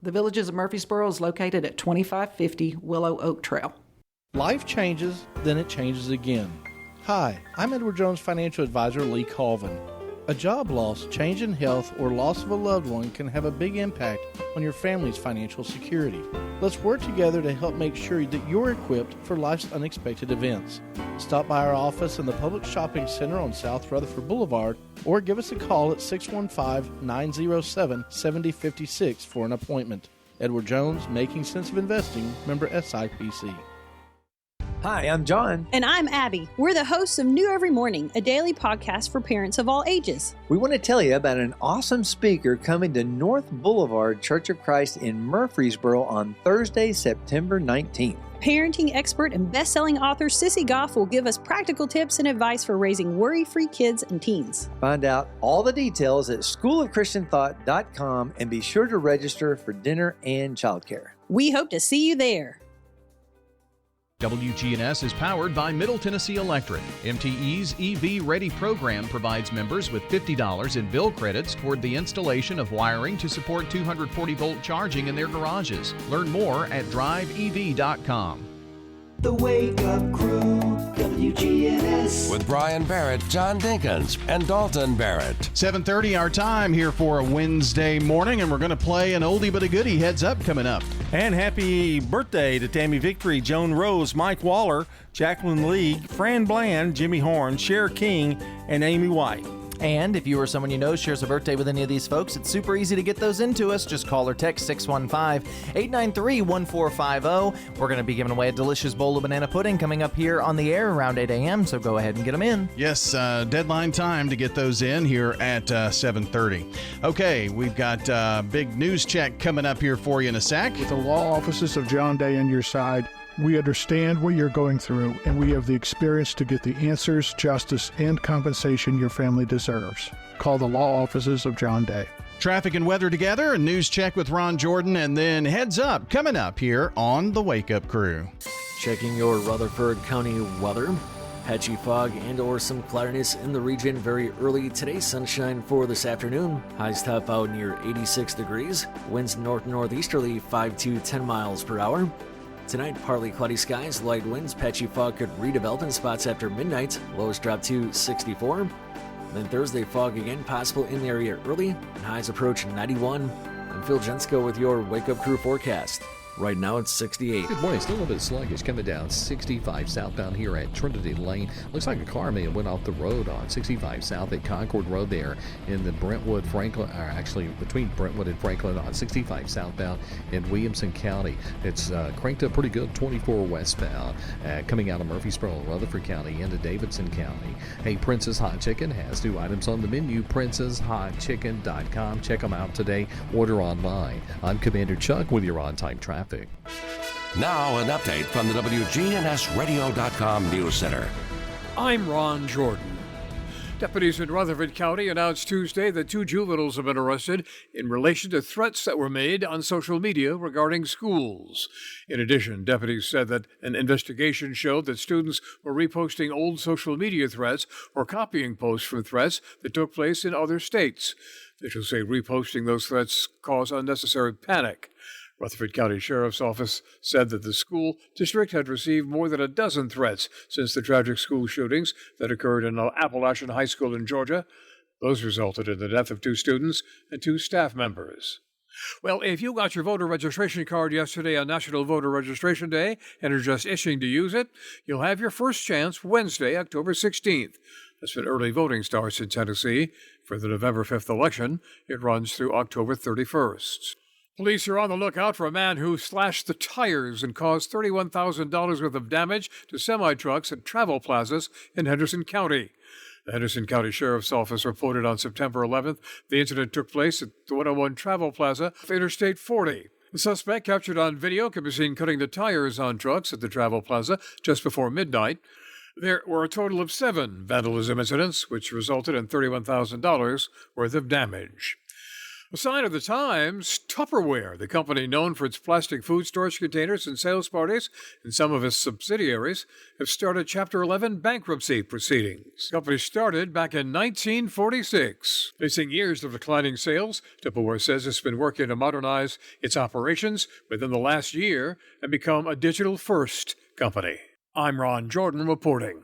The Villages of Murfreesboro is located at 2550 Willow Oak Trail. Life changes, then it changes again. Hi, I'm Edward Jones Financial Advisor Lee Colvin. A job loss, change in health, or loss of a loved one can have a big impact on your family's financial security. Let's work together to help make sure that you're equipped for life's unexpected events. Stop by our office in the Public Shopping Center on South Rutherford Boulevard or give us a call at 615-907-7056 for an appointment. Edward Jones, Making Sense of Investing, member SIPC. Hi, I'm John. And I'm Abby. We're the hosts of New Every Morning, a daily podcast for parents of all ages. We want to tell you about an awesome speaker coming to North Boulevard Church of Christ in Murfreesboro on Thursday, September 19th. Parenting expert and best-selling author Sissy Goff will give us practical tips and advice for raising worry-free kids and teens. Find out all the details at schoolofchristianthought.com and be sure to register for dinner and childcare. We hope to see you there. WGNS is powered by Middle Tennessee Electric. MTE's EV Ready program provides members with $50 in bill credits toward the installation of wiring to support 240-volt charging in their garages. Learn more at driveev.com. The Wake Up Crew, WGNS. With Brian Barrett, John Dinkins, and Dalton Barrett. 7:30 our time here for a Wednesday morning, and we're going to play an oldie but a goodie. Heads up coming up. And happy birthday to Tammy Victory, Joan Rose, Mike Waller, Jacqueline League, Fran Bland, Jimmy Horn, Cher King, and Amy White. And if you or someone you know shares a birthday with any of these folks, it's super easy to get those into us. Just call or text 615-893-1450. We're going to be giving away a delicious bowl of banana pudding coming up here on the air around 8 a.m., so go ahead and get them in. Yes, deadline time to get those in here at 7:30. Okay, we've got a big news check coming up here for you in a sec. With the law offices of John Day on your side, we understand what you're going through, and we have the experience to get the answers, justice, and compensation your family deserves. Call the law offices of John Day. Traffic and weather together, a news check with Ron Jordan, and then Heads Up coming up here on the Wake Up Crew. Checking your Rutherford County weather. Patchy fog and or some cloudiness in the region very early today. Sunshine for this afternoon. Highs top out near 86 degrees. Winds north-northeasterly 5 to 10 miles per hour. Tonight, partly cloudy skies, light winds, patchy fog could redevelop in spots after midnight. Lows drop to 64. Then Thursday, fog again possible in the area early, and highs approach 91. I'm Phil Jensko with your Wake Up Crew forecast. Right now it's 68. Good morning. Still a little bit sluggish coming down 65 southbound here at Trinity Lane. Looks like a car may have went off the road on 65 south at Concord Road there in the Brentwood, Franklin, or actually between Brentwood and Franklin on 65 southbound in Williamson County. It's cranked up pretty good 24 westbound coming out of Murfreesboro and Rutherford County into Davidson County. Hey, Prince's Hot Chicken has new items on the menu. PrincesHotChicken.com. Check them out today. Order online. I'm Commander Chuck with your on-time traffic. Now an update from the WGNSradio.com News Center. I'm Ron Jordan. Deputies in Rutherford County announced Tuesday that 2 juveniles have been arrested in relation to threats that were made on social media regarding schools. In addition, deputies said that an investigation showed that students were reposting old social media threats or copying posts from threats that took place in other states. Officials say reposting those threats caused unnecessary panic. Rutherford County Sheriff's Office said that the school district had received more than a dozen threats since the tragic school shootings that occurred in Appalachian High School in Georgia. Those resulted in the death of 2 students and 2 staff members. Well, if you got your voter registration card yesterday on National Voter Registration Day and are just itching to use it, you'll have your first chance Wednesday, October 16th. That's when early voting starts in Tennessee. For the November 5th election, it runs through October 31st. Police are on the lookout for a man who slashed the tires and caused $31,000 worth of damage to semi-trucks at travel plazas in Henderson County. The Henderson County Sheriff's Office reported on September 11th the incident took place at the 101 Travel Plaza of Interstate 40. The suspect, captured on video, can be seen cutting the tires on trucks at the Travel Plaza just before midnight. There were a total of 7 vandalism incidents, which resulted in $31,000 worth of damage. A sign of the times, Tupperware, the company known for its plastic food storage containers and sales parties, and some of its subsidiaries, have started Chapter 11 bankruptcy proceedings. The company started back in 1946. Facing years of declining sales, Tupperware says it's been working to modernize its operations within the last year and become a digital-first company. I'm Ron Jordan reporting.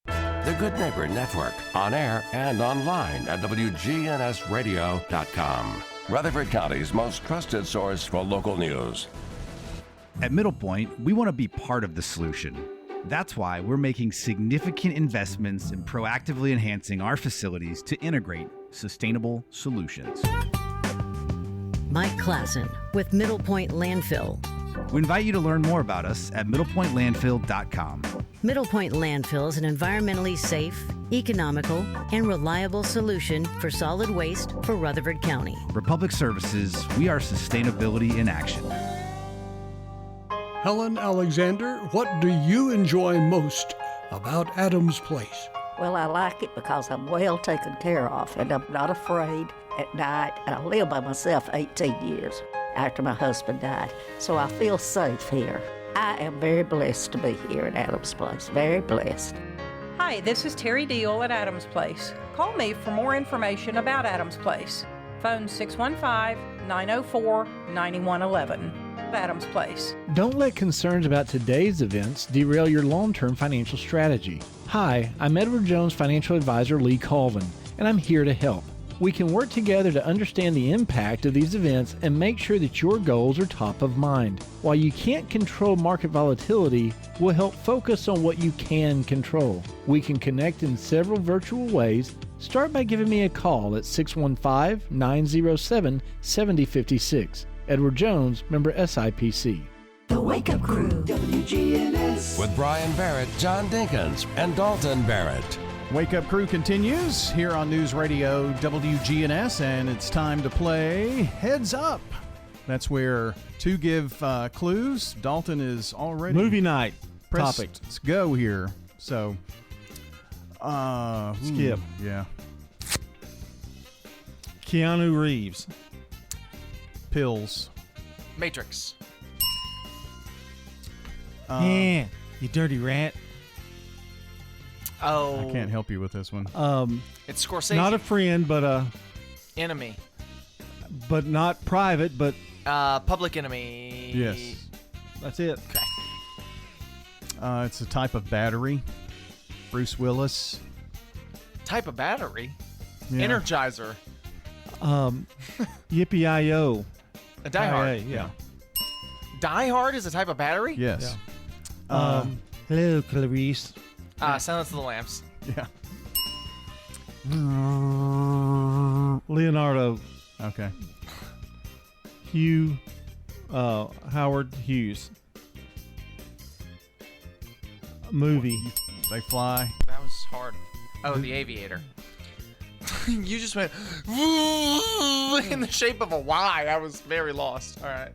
The Good Neighbor Network, on air and online at WGNSradio.com. Rutherford County's most trusted source for local news. At Middle Point, we want to be part of the solution. That's why we're making significant investments in proactively enhancing our facilities to integrate sustainable solutions. Mike Klassen with Middle Point Landfill. We invite you to learn more about us at middlepointlandfill.com. Middle Point Landfill is an environmentally safe, economical, and reliable solution for solid waste for Rutherford County. Republic Services, we are sustainability in action. Helen Alexander, what do you enjoy most about Adams Place? Well, I like it because I'm well taken care of and I'm not afraid at night. And I lived by myself 18 years after my husband died, so I feel safe here. I am very blessed to be here at Adams Place, very blessed. Hi, this is Terry Deal at Adams Place. Call me for more information about Adams Place. Phone 615-904-9111. Adams Place. Don't let concerns about today's events derail your long-term financial strategy. Hi, I'm Edward Jones Financial Advisor Lee Colvin, and I'm here to help. We can work together to understand the impact of these events and make sure that your goals are top of mind. While you can't control market volatility, will help focus on what you can control. We can connect in several virtual ways. Start by giving me a call at 615-907-7056. Edward Jones, member SIPC. The Wake Up Crew, WGNS. With Brian Barrett, John Dinkins, and Dalton Barrett. Wake Up Crew continues here on News Radio WGNS, and it's time to play Heads Up. That's where to give clues. Dalton is already Movie night topic. Let's go here. So, Skip. Yeah. Keanu Reeves. Pills. Matrix. Yeah, you dirty rat. Oh. I can't help you with this one. It's Scorsese. Not a friend, but enemy. But not private, but Public Enemy. Yes. That's it. Okay. It's a type of battery. Bruce Willis. Type of battery. Yeah. Energizer. Yippee-I-O. A Die Hard. Yeah. Die Hard is a type of battery? Yes. Hello, Clarice. Silence of the Lambs. Yeah. Leonardo. Okay. Howard Hughes. Movie. They fly. That was hard. Oh, The Aviator. You just went in the shape of a Y. I was very lost. All right.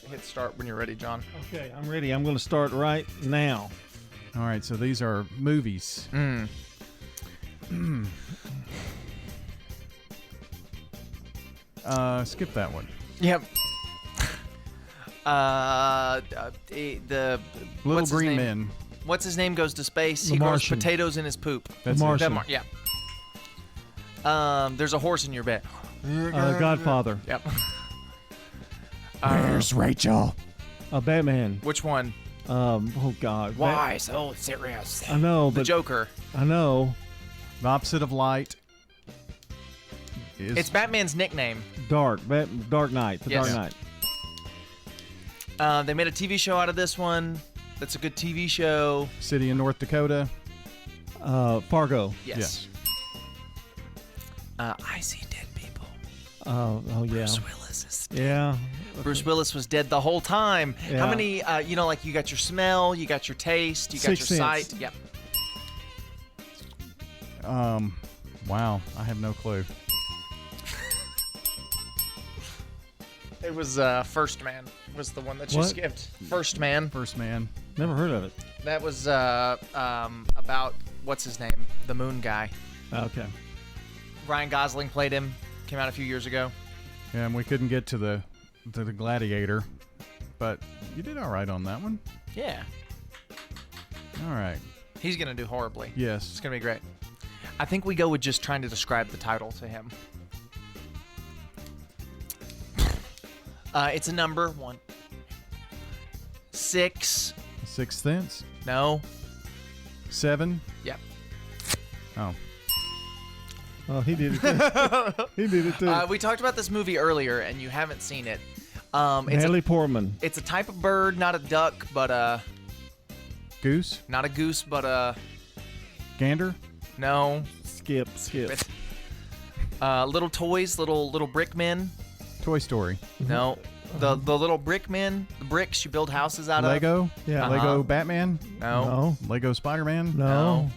Hit start when you're ready, John. Okay, I'm ready. I'm going to start right now. All right, so these are movies. Skip that one. Yep. The Little Green Men. What's his name goes to space? The He grows Martian. potatoes in his poop. That's The Martian. Yeah. There's a horse in your bed. Godfather. Yep. Where's Rachel? Batman. Which one? Oh God. Why so serious? I know, The but Joker. I know. The opposite of light is It's Batman's nickname. Dark. Dark Knight. The Yes. Dark Knight. They made a TV show out of this one. That's a good TV show. City in North Dakota. Fargo. Yes. I See Dead People. Oh yeah. Bruce Willis is dead. Yeah. Bruce Willis was dead the whole time. Yeah. How many, like you got your smell, you got your taste, you got your Sixth Sense. sight. Yep. Wow, I have no clue. It was First Man was the one that you What? skipped. First Man. First Man. Never heard of it. That was about, what's his name? The Moon Guy. Okay. Ryan Gosling played him. Came out a few years ago. Yeah, and we couldn't get to the Gladiator, but you did all right on that one. Yeah. All right. He's going to do horribly. Yes. It's going to be great. I think we go with just trying to describe the title to him. It's a number 1. 6. Sixth Sense. No. 7. Yep. Oh. Oh, he did it too. He did it too. We talked about this movie earlier, and you haven't seen it. Natalie Portman. It's a type of bird, not a duck, but a Goose. not a goose, but a Gander. no. Skip. Little toys, little brick men. Toy Story. No. The little brick men, the bricks you build houses out Lego. Yeah. Lego Batman. of. No. No. Lego Spider-Man. No.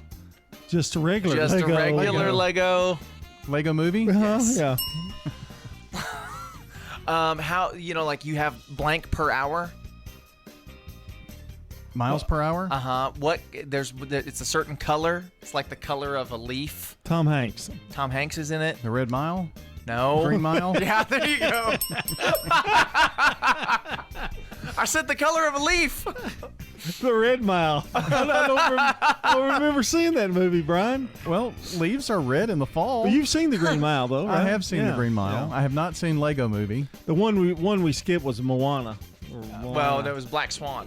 Just a regular Just Lego. a regular Lego. Lego Movie. Yes. Yeah. How like you have blank per hour? Miles per hour. What it's a certain color. It's like the color of a leaf. Tom Hanks. Tom Hanks is in it. The Red Mile. No. Green Mile. Yeah, there you go. I said the color of a leaf. The Red Mile. I don't remember seeing that movie, Brian. Well, leaves are red in the fall. Well, you've seen the Green Mile, though, right? I have seen the Green Mile. Yeah. I have not seen Lego Movie. The one we skipped was Moana. Well, there was Black Swan.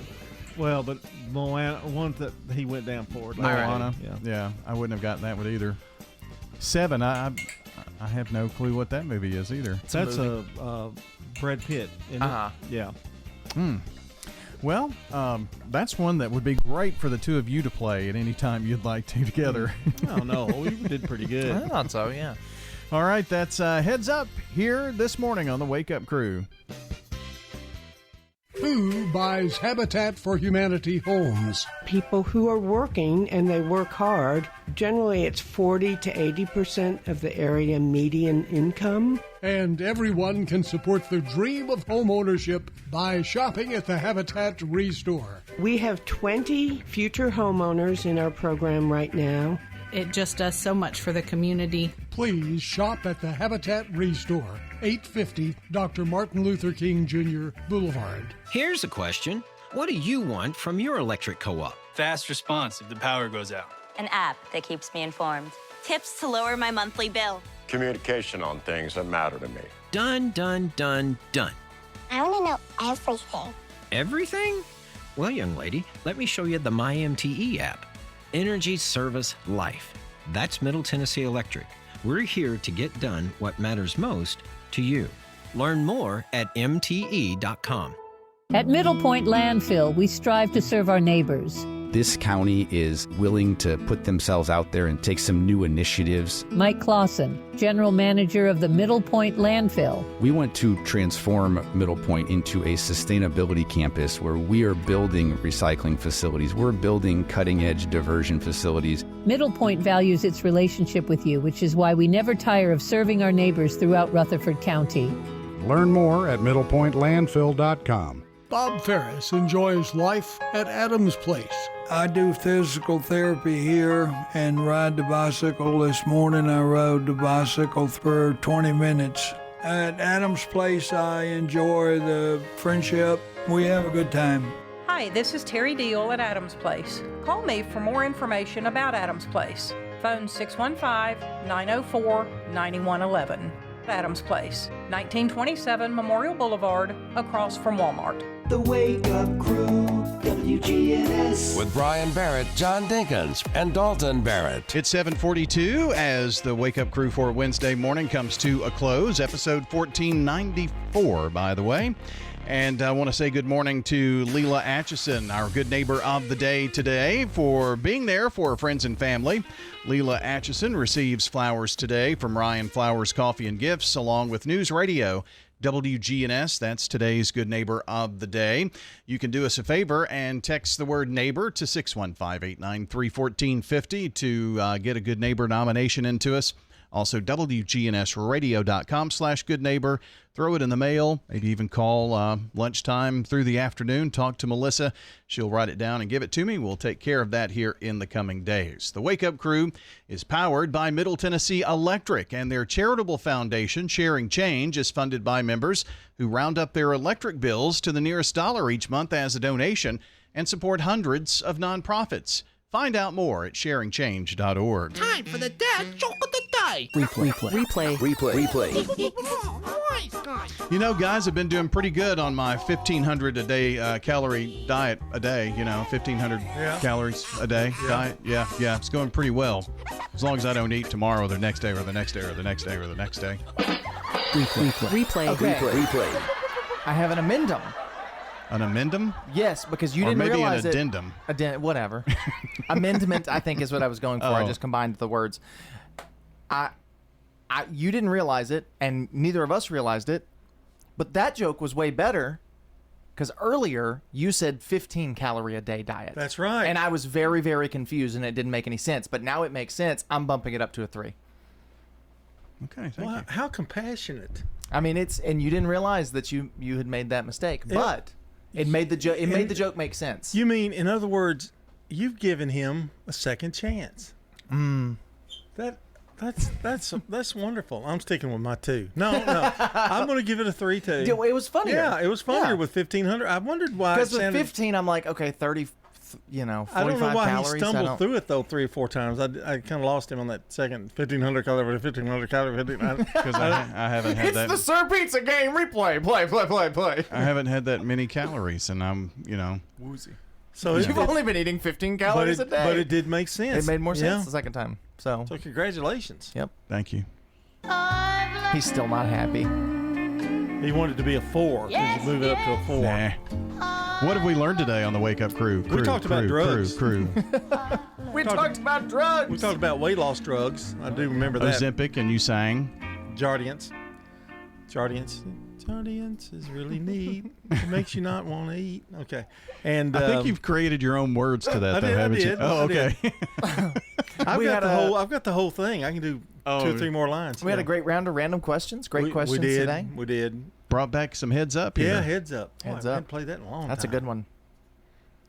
Well, but Moana, one that he went down for. Moana. Yeah. Yeah, I wouldn't have gotten that one either. 7. I have no clue what that movie is either. That's a Brad Pitt. Isn't it? Uh-huh. Yeah. Well, that's one that would be great for the two of you to play at any time you'd like to together. Oh, no. We did pretty good. I thought so, yeah. All right, that's Heads Up here this morning on the Wake Up Crew. Who buys Habitat for Humanity homes? People who are working and they work hard. Generally, it's 40 to 80% of the area median income. And everyone can support the dream of home ownership by shopping at the Habitat Restore. We have 20 future homeowners in our program right now. It just does so much for the community. Please shop at the Habitat Restore, 850 Dr. Martin Luther King Jr. Boulevard. Here's a question. What do you want from your electric co-op? Fast response if the power goes out. An app that keeps me informed. Tips to lower my monthly bill. Communication on things that matter to me. Done, done, done, done. I want to know everything. Everything? Well, young lady, let me show you the MyMTE app. Energy Service Life. That's Middle Tennessee Electric. We're here to get done what matters most to you. Learn more at mte.com. At Middle Point Landfill, we strive to serve our neighbors. This county is willing to put themselves out there and take some new initiatives. Mike Clausen, General Manager of the Middle Point Landfill. We want to transform Middle Point into a sustainability campus where we are building recycling facilities. We're building cutting-edge diversion facilities. Middle Point values its relationship with you, which is why we never tire of serving our neighbors throughout Rutherford County. Learn more at middlepointlandfill.com. Bob Ferris enjoys life at Adams Place. I do physical therapy here and ride the bicycle. This morning I rode the bicycle for 20 minutes. At Adams Place, I enjoy the friendship. We have a good time. Hi, this is Terry Deal at Adams Place. Call me for more information about Adams Place. Phone 615-904-9111. Adams Place, 1927 Memorial Boulevard, across from Walmart. The Wake Up Crew, WGNS. With Brian Barrett, John Dinkins, and Dalton Barrett. It's 7:42 as the Wake Up Crew for Wednesday morning comes to a close. Episode 1494, by the way. And I want to say good morning to Leela Atchison, our good neighbor of the day today, for being there for her friends and family. Leela Atchison receives flowers today from Ryan Flowers Coffee and Gifts, along with News Radio WGNS. That's today's good neighbor of the day. You can do us a favor and text the word neighbor to 615-893-1450 to get a good neighbor nomination into us. Also, WGNSradio.com/goodneighbor. Throw it in the mail. Maybe even call lunchtime through the afternoon. Talk to Melissa. She'll write it down and give it to me. We'll take care of that here in the coming days. The Wake Up Crew is powered by Middle Tennessee Electric, and their charitable foundation, Sharing Change, is funded by members who round up their electric bills to the nearest dollar each month as a donation and support hundreds of nonprofits. Find out more at sharingchange.org. Time for the dad joke of the day. Replay. You know, guys, I've been doing pretty good on my 1,500 a day calorie diet a day. 1,500 calories a day diet. Yeah, it's going pretty well. As long as I don't eat tomorrow or the next day or the next day or the next day or the next day. Replay. Okay. Replay. I have an amendum. An amendum? Yes, because you or didn't maybe realize an addendum. Whatever. Amendment, I think, is what I was going for. Oh. I just combined the words. You didn't realize it, and neither of us realized it, but that joke was way better because earlier you said 15-calorie a day diet. That's right. And I was very, very confused, and it didn't make any sense. But now it makes sense. I'm bumping it up to a 3. Okay, thank you. How compassionate. I mean, and you didn't realize that you had made that mistake, but it made the joke. It made the joke make sense. You mean, in other words, you've given him a second chance. That's wonderful. I'm sticking with my 2. No, I'm going to give it a 3 too. It was funnier. Yeah, it was funnier with 1,500. I wondered why. Because with 15, I'm like, okay, 30. 45 I don't know why calories. he stumbled through it though 3 or 4 times. I kind of lost him on that second 1,500 calorie, 1,500 calorie. Because I haven't had that. It's the Sir Pizza game. Replay. Play. I haven't had that many calories, and I'm woozy. So you've only been eating 15 calories a day. But it did make sense. It made more sense the second time. So congratulations. Yep. Thank you. He's still not happy. He wanted it to be a 4. Did you move it up to a 4? Nah. What have we learned today on the Wake Up Crew? We talked about drugs. Crew. We talked about drugs. We talked about weight loss drugs. I do remember that. Ozempic, and you sang. Jardiance is really neat. It makes you not want to eat. Okay. And I think you've created your own words to that, haven't you? Oh, okay. I've got the whole thing. I can do 2 or 3 more lines. We had a great round of random questions. Great questions today. We did. Brought back some heads up here. Yeah, heads up. Heads I up. haven't played that in a long time. That's a good one.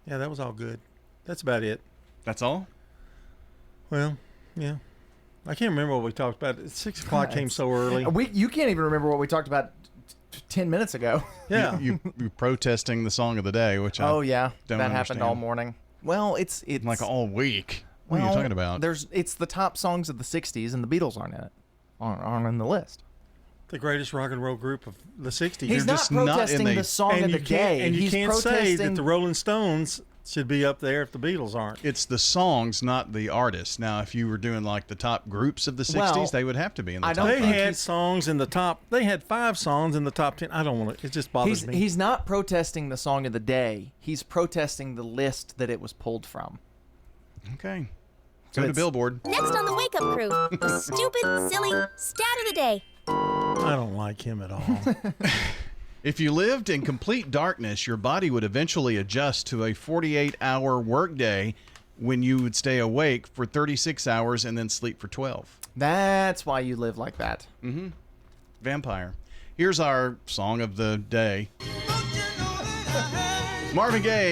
Yeah, that was all good. That's about it. That's all? Well, yeah. I can't remember what we talked about. 6 o'clock came so early. You can't even remember what we talked about 10 minutes ago. Yeah. You protesting the song of the day, which I don't that happened understand. all morning. Well, it's like all week. What are you talking about? It's the top songs of the 60s, and the Beatles aren't in it. Aren't in the list. The greatest rock and roll group of the 60s. He's not protesting the song of the day. And you He's can't say that protesting the Rolling Stones should be up there if the Beatles aren't. It's the songs, not the artists. Now, if you were doing like the top groups of the 60s, they would have to be in the top. They had songs in the top. They had 5 songs in the top 10. I don't want to. It just bothers me. He's not protesting the song of the day. He's protesting the list that it was pulled from. Okay. Go to Billboard. Next on the Wake Up Crew, the stupid, silly stat of the day. I don't like him at all. If you lived in complete darkness, your body would eventually adjust to a 48-hour workday when you would stay awake for 36 hours and then sleep for 12. That's why you live like that. Mm-hmm. Vampire. Here's our song of the day. Marvin Gaye.